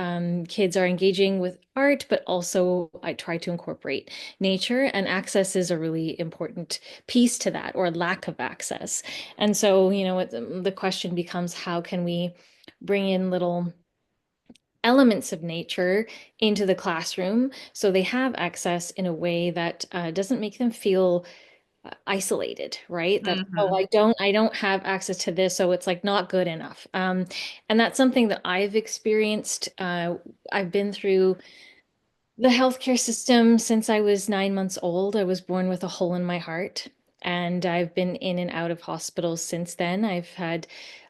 kids are engaging with art, but also I try to incorporate nature, and access is a really important piece to that, or lack of access. And so, the question becomes, how can we bring in little elements of nature into the classroom so they have access in a way that doesn't make them feel isolated, right? That, oh, I don't have access to this, so it's like not good enough. And that's something that I've experienced. I've been through the healthcare system since I was 9 months old. I was born with a hole in my heart, and I've been in and out of hospitals since then. I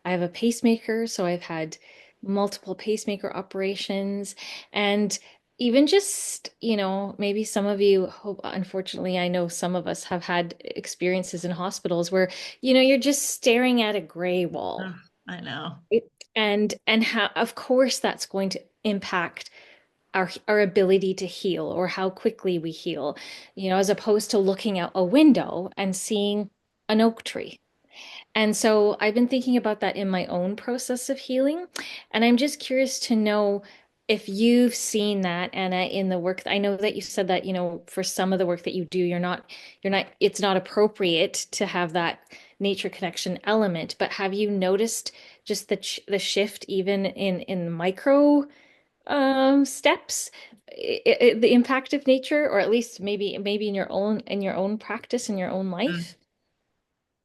have a pacemaker, so I've had multiple pacemaker operations, and even just, maybe some of you, hope, unfortunately, I know some of us have had experiences in hospitals where, you're just staring at a gray wall. I know. And how, of course, that's going to impact our ability to heal, or how quickly we heal, as opposed to looking out a window and seeing an oak tree. And so I've been thinking about that in my own process of healing. And I'm just curious to know if you've seen that, Anna, in the work. I know that you said that, for some of the work that you do, it's not appropriate to have that nature connection element, but have you noticed just the shift even in micro steps, the impact of nature, or at least maybe in your own practice, in your own life?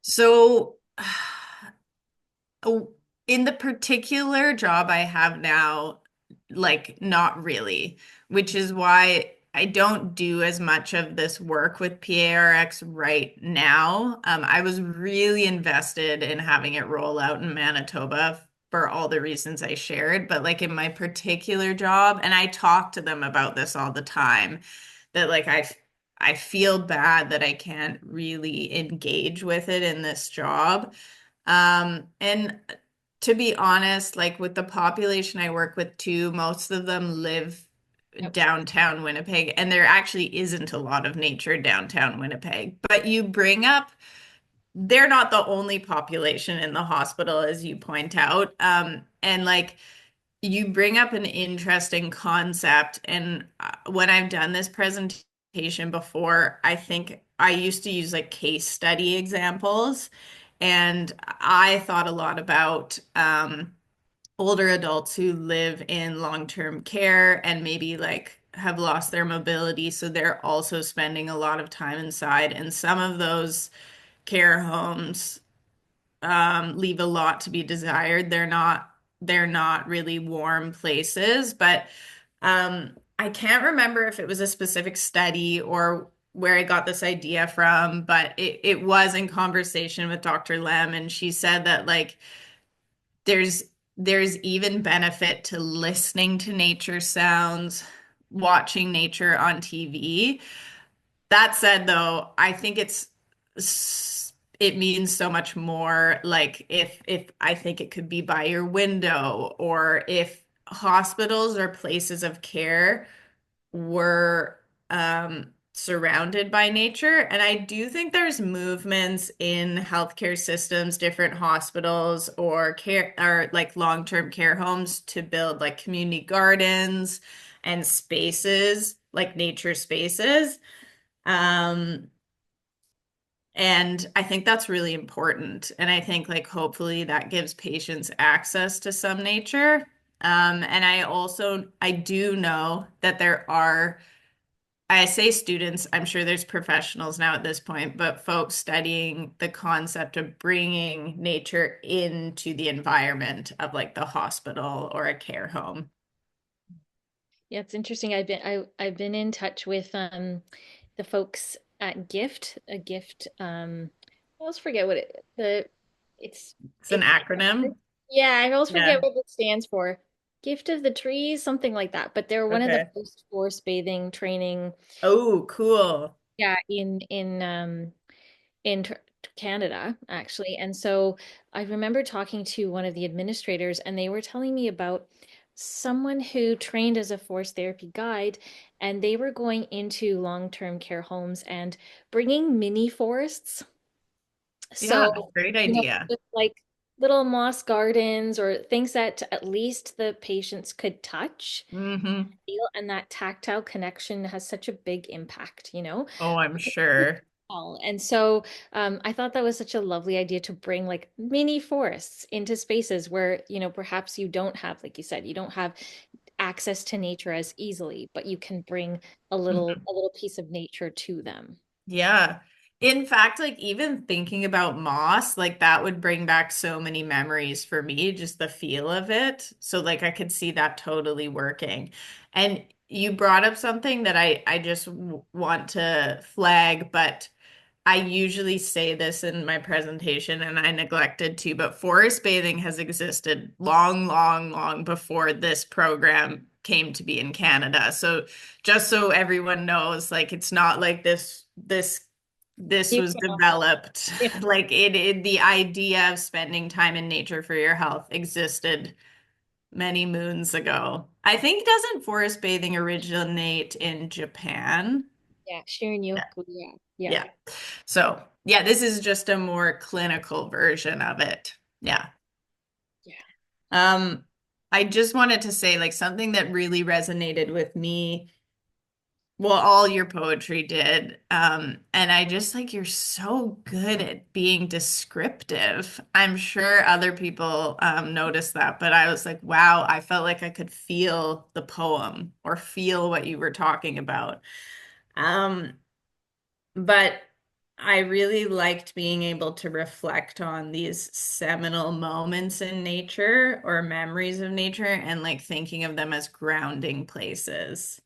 So, in the particular job I have now, like not really, which is why I don't do as much of this work with PaRx right now. I was really invested in having it roll out in Manitoba for all the reasons I shared, but like in my particular job, and I talk to them about this all the time, that like I feel bad that I can't really engage with it in this job. And to be honest, like with the population I work with too, most of them live Yep. downtown Winnipeg, and there actually isn't a lot of nature downtown Winnipeg. But you bring up, they're not the only population in the hospital, as you point out. And like you bring up an interesting concept. And when I've done this presentation before, I think I used to use like case study examples. And I thought a lot about older adults who live in long-term care and maybe like have lost their mobility. So they're also spending a lot of time inside. And some of those care homes leave a lot to be desired. They're not really warm places, but I can't remember if it was a specific study or where I got this idea from, but it was in conversation with Dr. Lem, and she said that like there's there's even benefit to listening to nature sounds, watching nature on TV. That said, though, I think it means so much more. Like if I think it could be by your window, or if hospitals or places of care were surrounded by nature. And I do think there's movements in healthcare systems, different hospitals or care or like long-term care homes to build like community gardens and spaces, like nature spaces. Um, and I think that's really important. And I think like hopefully that gives patients access to some nature. And I do know that there are, I say students, I'm sure there's professionals now at this point, but folks studying the concept of bringing nature into the environment of like the hospital or a care home. Yeah, it's interesting. I've been in touch with the folks at Gift, a Gift I always forget what It's an it's acronym. yeah, I always Yeah. forget what it stands for. Gift of the Trees, something like that. But they're one of the Okay. first forest bathing training, Oh, cool. yeah, in Canada, actually. And so I remember talking to one of the administrators, and they were telling me about someone who trained as a forest therapy guide, and they were going into long-term care homes and bringing mini forests. Yeah, So, great you know, idea. just like little moss gardens or things that at least the patients could touch, Hmm. feel, and that tactile connection has such a big impact, you know? Oh, I'm sure. And so I thought that was such a lovely idea to bring like mini forests into spaces where, you know, perhaps you don't have, like you said, you don't have access to nature as easily, but you can bring Mhm. a little piece of nature to them. Yeah. In fact, like even thinking about moss, like that would bring back so many memories for me, just the feel of it. So like I could see that totally working. And you brought up something that I just want to flag, but I usually say this in my presentation and I neglected to, but forest bathing has existed long, long, long before this program came to be in Canada. So just so everyone knows, like it's not like this You was can, developed yeah. like the idea of spending time in nature for your health existed many moons ago. I think doesn't forest bathing originate in Japan? Yeah, sharing you. Yeah. Yeah, yeah, Yeah. So, yeah, this is just a more clinical version of it. Yeah. yeah. Um, I just wanted to say like something that really resonated with me. Well, all your poetry did. And I just like you're so good at being descriptive. I'm sure other people noticed that, but I was like, wow, I felt like I could feel the poem or feel what you were talking about. Um, But I really liked being able to reflect on these seminal moments in nature or memories of nature and like thinking of them as grounding places.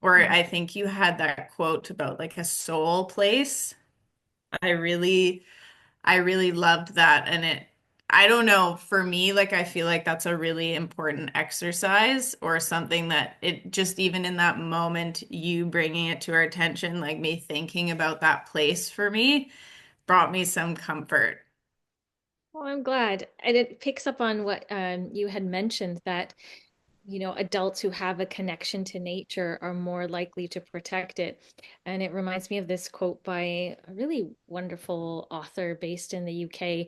Or Mhm. I think you had that quote about like a soul place. I really I really loved that. And I don't know, for me, like I feel like that's a really important exercise or something that it just even in that moment, you bringing it to our attention, like me thinking about that place for me, brought me some comfort. Oh, I'm glad. And it picks up on what you had mentioned that, adults who have a connection to nature are more likely to protect it. And it reminds me of this quote by a really wonderful author based in the UK,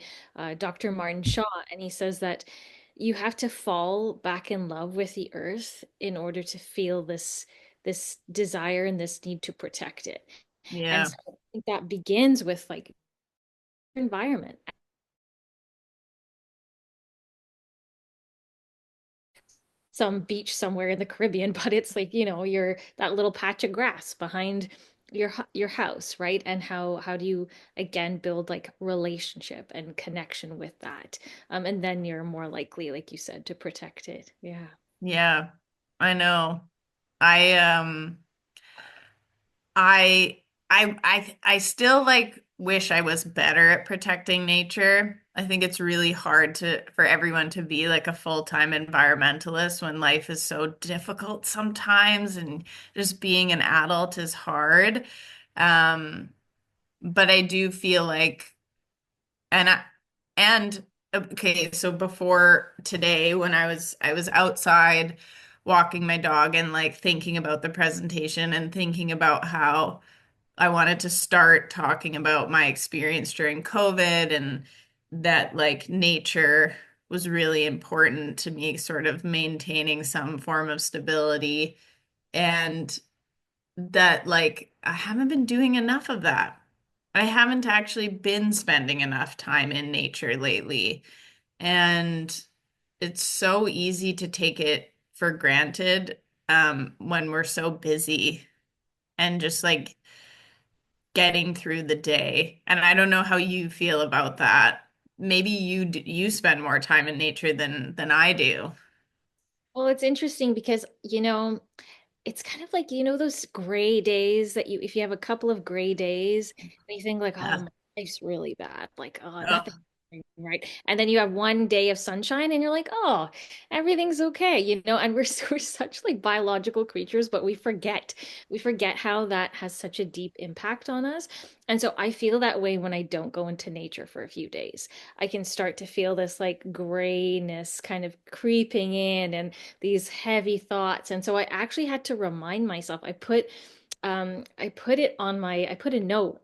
Dr. Martin Shaw. And he says that you have to fall back in love with the earth in order to feel this desire and this need to protect it. And Yeah. so I think that begins with like environment. Some beach somewhere in the Caribbean, but it's like, you're that little patch of grass behind your house, right? And how do you again build like relationship and connection with that? And then you're more likely, like you said, to protect it. Yeah. Yeah. I know. I I I still like wish I was better at protecting nature. I think it's really hard to for everyone to be like a full-time environmentalist when life is so difficult sometimes and just being an adult is hard. Um, but I do feel like and I and okay, so before today when I was outside walking my dog and like thinking about the presentation and thinking about how I wanted to start talking about my experience during COVID and that like nature was really important to me, sort of maintaining some form of stability. And that like I haven't been doing enough of that. I haven't actually been spending enough time in nature lately. And it's so easy to take it for granted when we're so busy and just like getting through the day. And I don't know how you feel about that. Maybe you spend more time in nature than I do. Well, it's interesting because, it's kind of like, those gray days that if you have a couple of gray days, and you think like, oh, Yeah. my life's really bad. Like, oh, nothing. Oh, Right. And then you have one day of sunshine and you're like, oh, everything's okay, and we're such like biological creatures, but we forget how that has such a deep impact on us. And so I feel that way when I don't go into nature for a few days. I can start to feel this like grayness kind of creeping in and these heavy thoughts. And so I actually had to remind myself. I put a note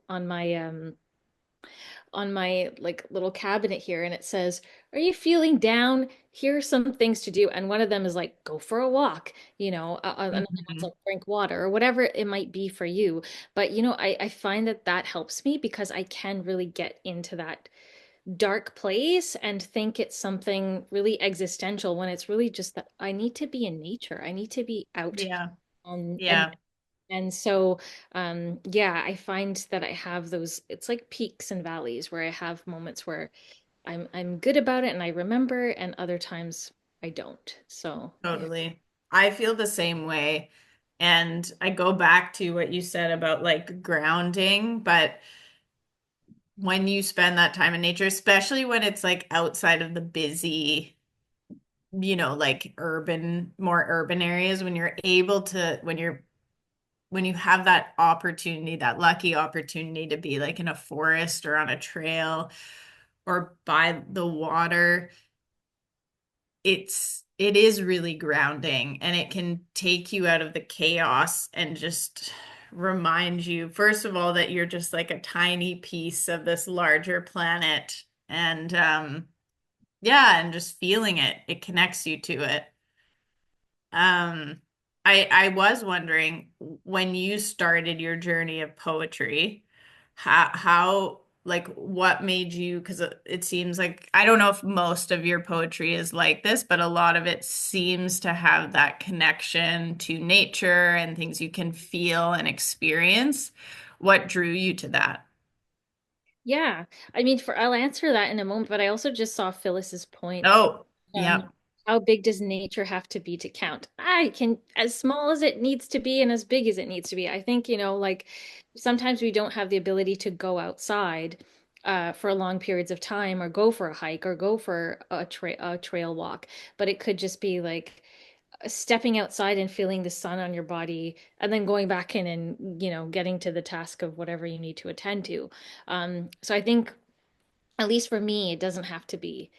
on my like little cabinet here, and it says, are you feeling down? Here are some things to do. And one of them is like go for a walk, another one's mhm. like drink water or whatever it might be for you. But I find that that helps me because I can really get into that dark place and think it's something really existential when it's really just that I need to be in nature. I need to be out. Yeah. And Yeah, so, yeah, I find that I have those, it's like peaks and valleys where I have moments where I'm good about it and I remember, and other times I don't. So, yeah. totally. I feel the same way. And I go back to what you said about like grounding, but when you spend that time in nature, especially when it's like outside of the busy, like more urban areas, when you're able to, when you have that opportunity, that lucky opportunity to be like in a forest or on a trail or by the water, it is really grounding and it can take you out of the chaos and just remind you, first of all, that you're just like a tiny piece of this larger planet. And yeah, and just feeling it, it connects you to it. Um, I was wondering when you started your journey of poetry, how like what made you, because it seems like I don't know if most of your poetry is like this, but a lot of it seems to have that connection to nature and things you can feel and experience. What drew you to that? Yeah. I mean, I'll answer that in a moment, but I also just saw Phyllis's point. Oh, Um, yeah. how big does nature have to be to count? I can, as small as it needs to be and as big as it needs to be. I think, like sometimes we don't have the ability to go outside for long periods of time or go for a hike or go for a trail walk, but it could just be like stepping outside and feeling the sun on your body and then going back in and, getting to the task of whatever you need to attend to. So I think at least for me, it doesn't have to be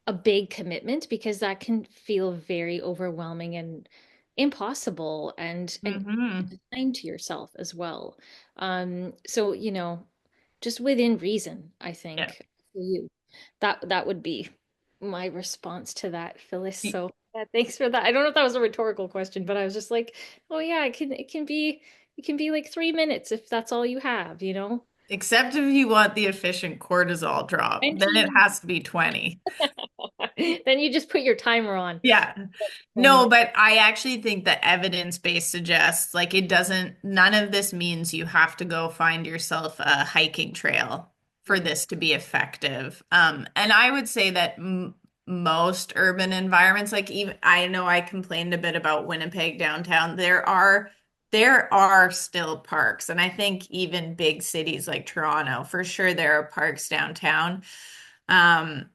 a big commitment because that can feel very overwhelming and impossible and Hmm. kind to yourself as well. So, just within reason, I Yeah. think for you. That would be my response to that, Phyllis. So yeah, thanks for that. I don't know if that was a rhetorical question, but I was just like, oh yeah, it can be like 3 minutes if that's all you have, you know? Except if you want the efficient cortisol drop, then it 20. has to be 20. Then you just put your timer on. Yeah. Um, No, but I actually think that evidence base suggests like it doesn't, none of this means you have to go find yourself a hiking trail for this to be effective. And I would say that m most urban environments, like even I know I complained a bit about Winnipeg downtown, there are still parks. And I think even big cities like Toronto, for sure there are parks downtown. Um,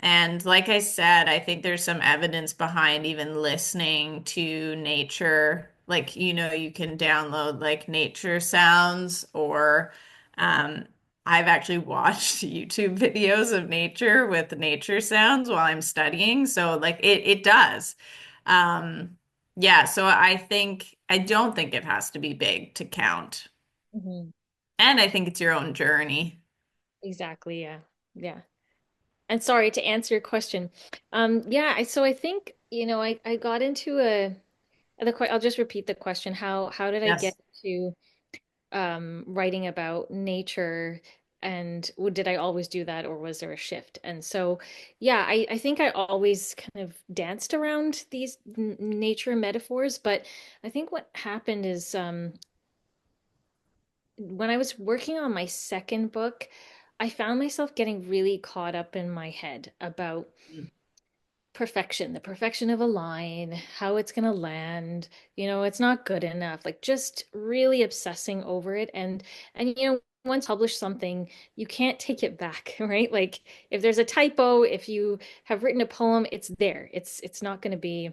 and like I said, I think there's some evidence behind even listening to nature. Like, you can download like nature sounds, or um, I've actually watched YouTube videos of nature with nature sounds while I'm studying. So like it does. Um, yeah, so I don't think it has to be big to count. mhm. And I think it's your own journey. Exactly, yeah. Yeah. And sorry to answer your question. Yeah, so I think, I got into I'll just repeat the question. How did I get Yes. to writing about nature, and did I always do that, or was there a shift? And so, yeah, I think I always kind of danced around these nature metaphors, but I think what happened is when I was working on my second book, I found myself getting really caught up in my head about perfection, the perfection of a line, how it's going to land, it's not good enough, like just really obsessing over it. And once publish something, you can't take it back, right? Like if there's a typo, if you have written a poem, it's there. It's not going to be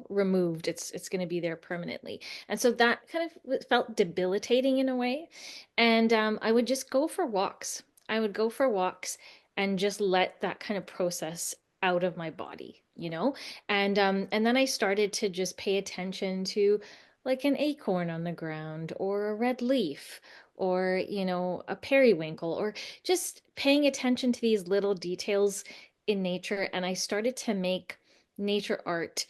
removed. It's going to be there permanently. And so that kind of felt debilitating in a way. And I would just go for walks. I would go for walks and just let that kind of process out of my body, and then I started to just pay attention to like an acorn on the ground or a red leaf or a periwinkle, or just paying attention to these little details in nature. And I started to make nature art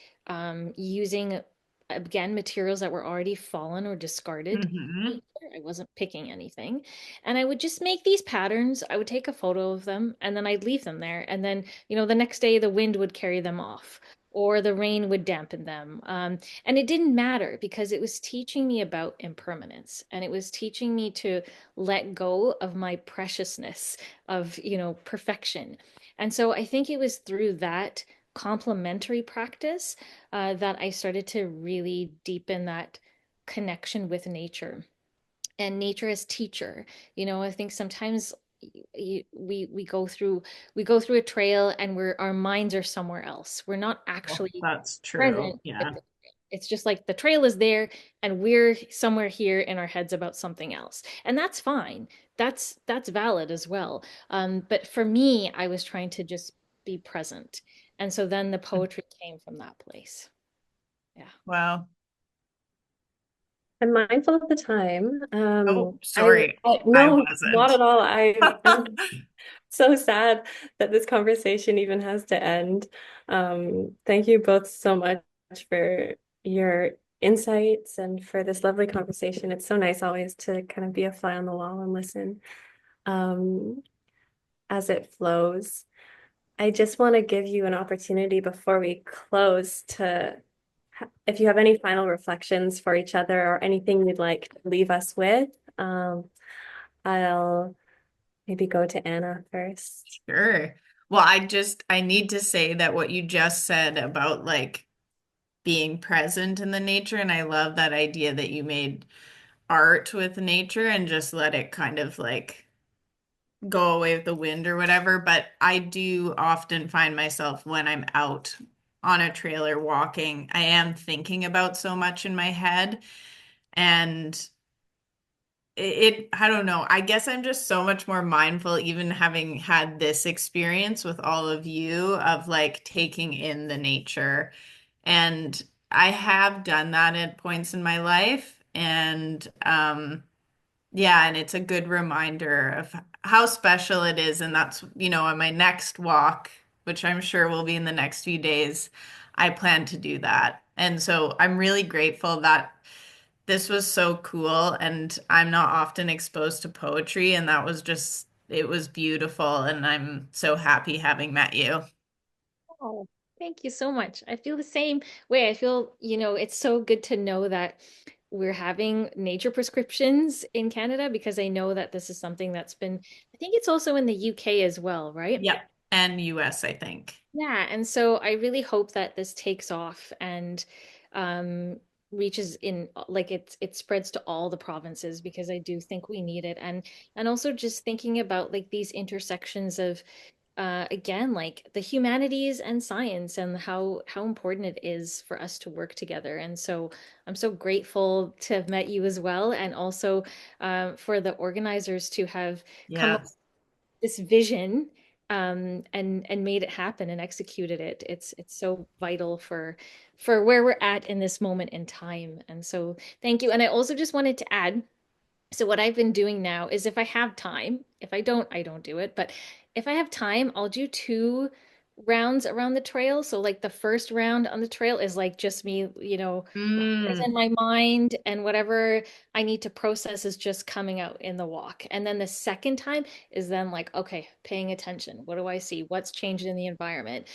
using again materials that were already fallen or discarded. Hmm. I wasn't picking anything. And I would just make these patterns. I would take a photo of them and then I'd leave them there. And then, the next day the wind would carry them off or the rain would dampen them. And it didn't matter because it was teaching me about impermanence, and it was teaching me to let go of my preciousness of, perfection. And so I think it was through that complementary practice that I started to really deepen that connection with nature and nature as teacher. I think sometimes we go through a trail and our minds are somewhere else. We're not Well, actually that's true. present with Yeah. the trail. It's just like the trail is there and we're somewhere here in our heads about something else. And that's fine. That's valid as well. But for me, I was trying to just be present. And so then the poetry came from that place. Yeah. Wow. I'm mindful of the time. Oh, sorry. I No, not wasn't. at all. I'm so sad that this conversation even has to end. Thank you both so much for your insights and for this lovely conversation. It's so nice always to kind of be a fly on the wall and listen um, as it flows. I just want to give you an opportunity before we close to, if you have any final reflections for each other or anything you'd like to leave us with. I'll maybe go to Anna first. Sure. Well, I need to say that what you just said about like being present in the nature, and I love that idea that you made art with nature and just let it kind of like go away with the wind or whatever. But I do often find myself when I'm out on a trailer walking, I am thinking about so much in my head. And I don't know. I guess I'm just so much more mindful, even having had this experience with all of you, of like taking in the nature. And I have done that at points in my life. And yeah, and it's a good reminder of how special it is. And that's, on my next walk, which I'm sure will be in the next few days, I plan to do that. And so I'm really grateful that this was so cool. And I'm not often exposed to poetry. And that was just, it was beautiful. And I'm so happy having met you. Oh, thank you so much. I feel the same way. I feel, it's so good to know that we're having nature prescriptions in Canada because I know that this is something that's been, I think it's also in the UK as well, right? Yep. And US, I think. Yeah, and so I really hope that this takes off and um reaches in like it spreads to all the provinces because I do think we need it and also just thinking about like these intersections of again like the humanities and science and how important it is for us to work together. And so I'm so grateful to have met you as well and also for the organizers to have come Yes. this vision and made it happen and executed it. It's so vital for where we're at in this moment in time. And so thank you. And I also just wanted to add, so what I've been doing now is if I have time, if I don't, I don't do it, but if I have time, I'll do 2 rounds around the trail. So like the first round on the trail is like just me, whatever's Mm, in my mind and whatever I need to process is just coming out in the walk. And then the second time is then like, okay, paying attention. What do I see? What's changed in the environment?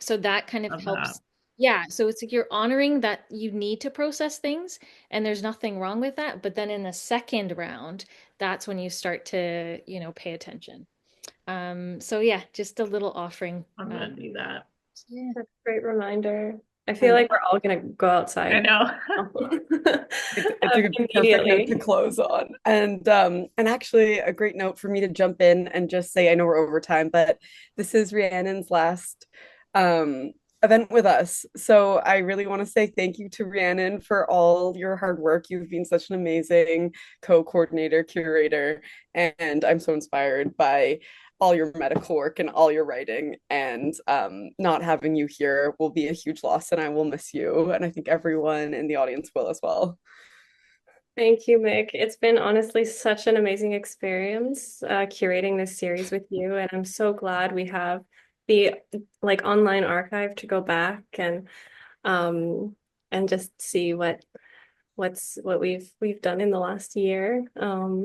So that kind of love that. helps. Yeah, so it's like you're honoring that you need to process things and there's nothing wrong with that. But then in the second round, that's when you start to, pay attention. So yeah, just a little offering. I'm gonna do that. Yeah. That's a great reminder. I feel And like we're all gonna go I outside know. it's a perfect note to immediately. close on. And actually a great note for me to jump in and just say I know we're over time, but this is Rhiannon's last um event with us. So I really want to say thank you to Rhiannon for all your hard work. You've been such an amazing co-coordinator, curator, and I'm so inspired by all your medical work and all your writing. And not having you here will be a huge loss, and I will miss you. And I think everyone in the audience will as well. Thank you, Mick. It's been honestly such an amazing experience curating this series with you, and I'm so glad we have the like online archive to go back um and just see what we've done in the last year.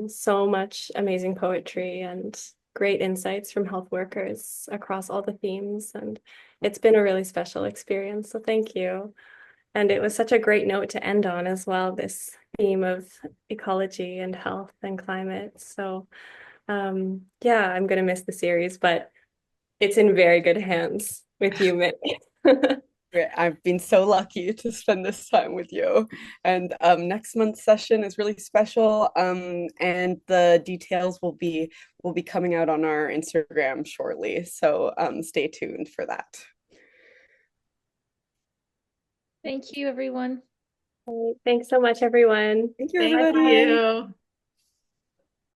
So much amazing poetry and great insights from health workers across all the themes, and it's been a really special experience. So thank you. And it was such a great note to end on as well, this theme of ecology and health and climate. So yeah, I'm gonna miss the series, but it's in very good hands with you, Mick. I've been so lucky to spend this time with you. And next month's session is really special. And the details will be coming out on our Instagram shortly. So stay tuned for that. Thank you, everyone. Thanks so much, everyone. Thank you, Thank everybody. you.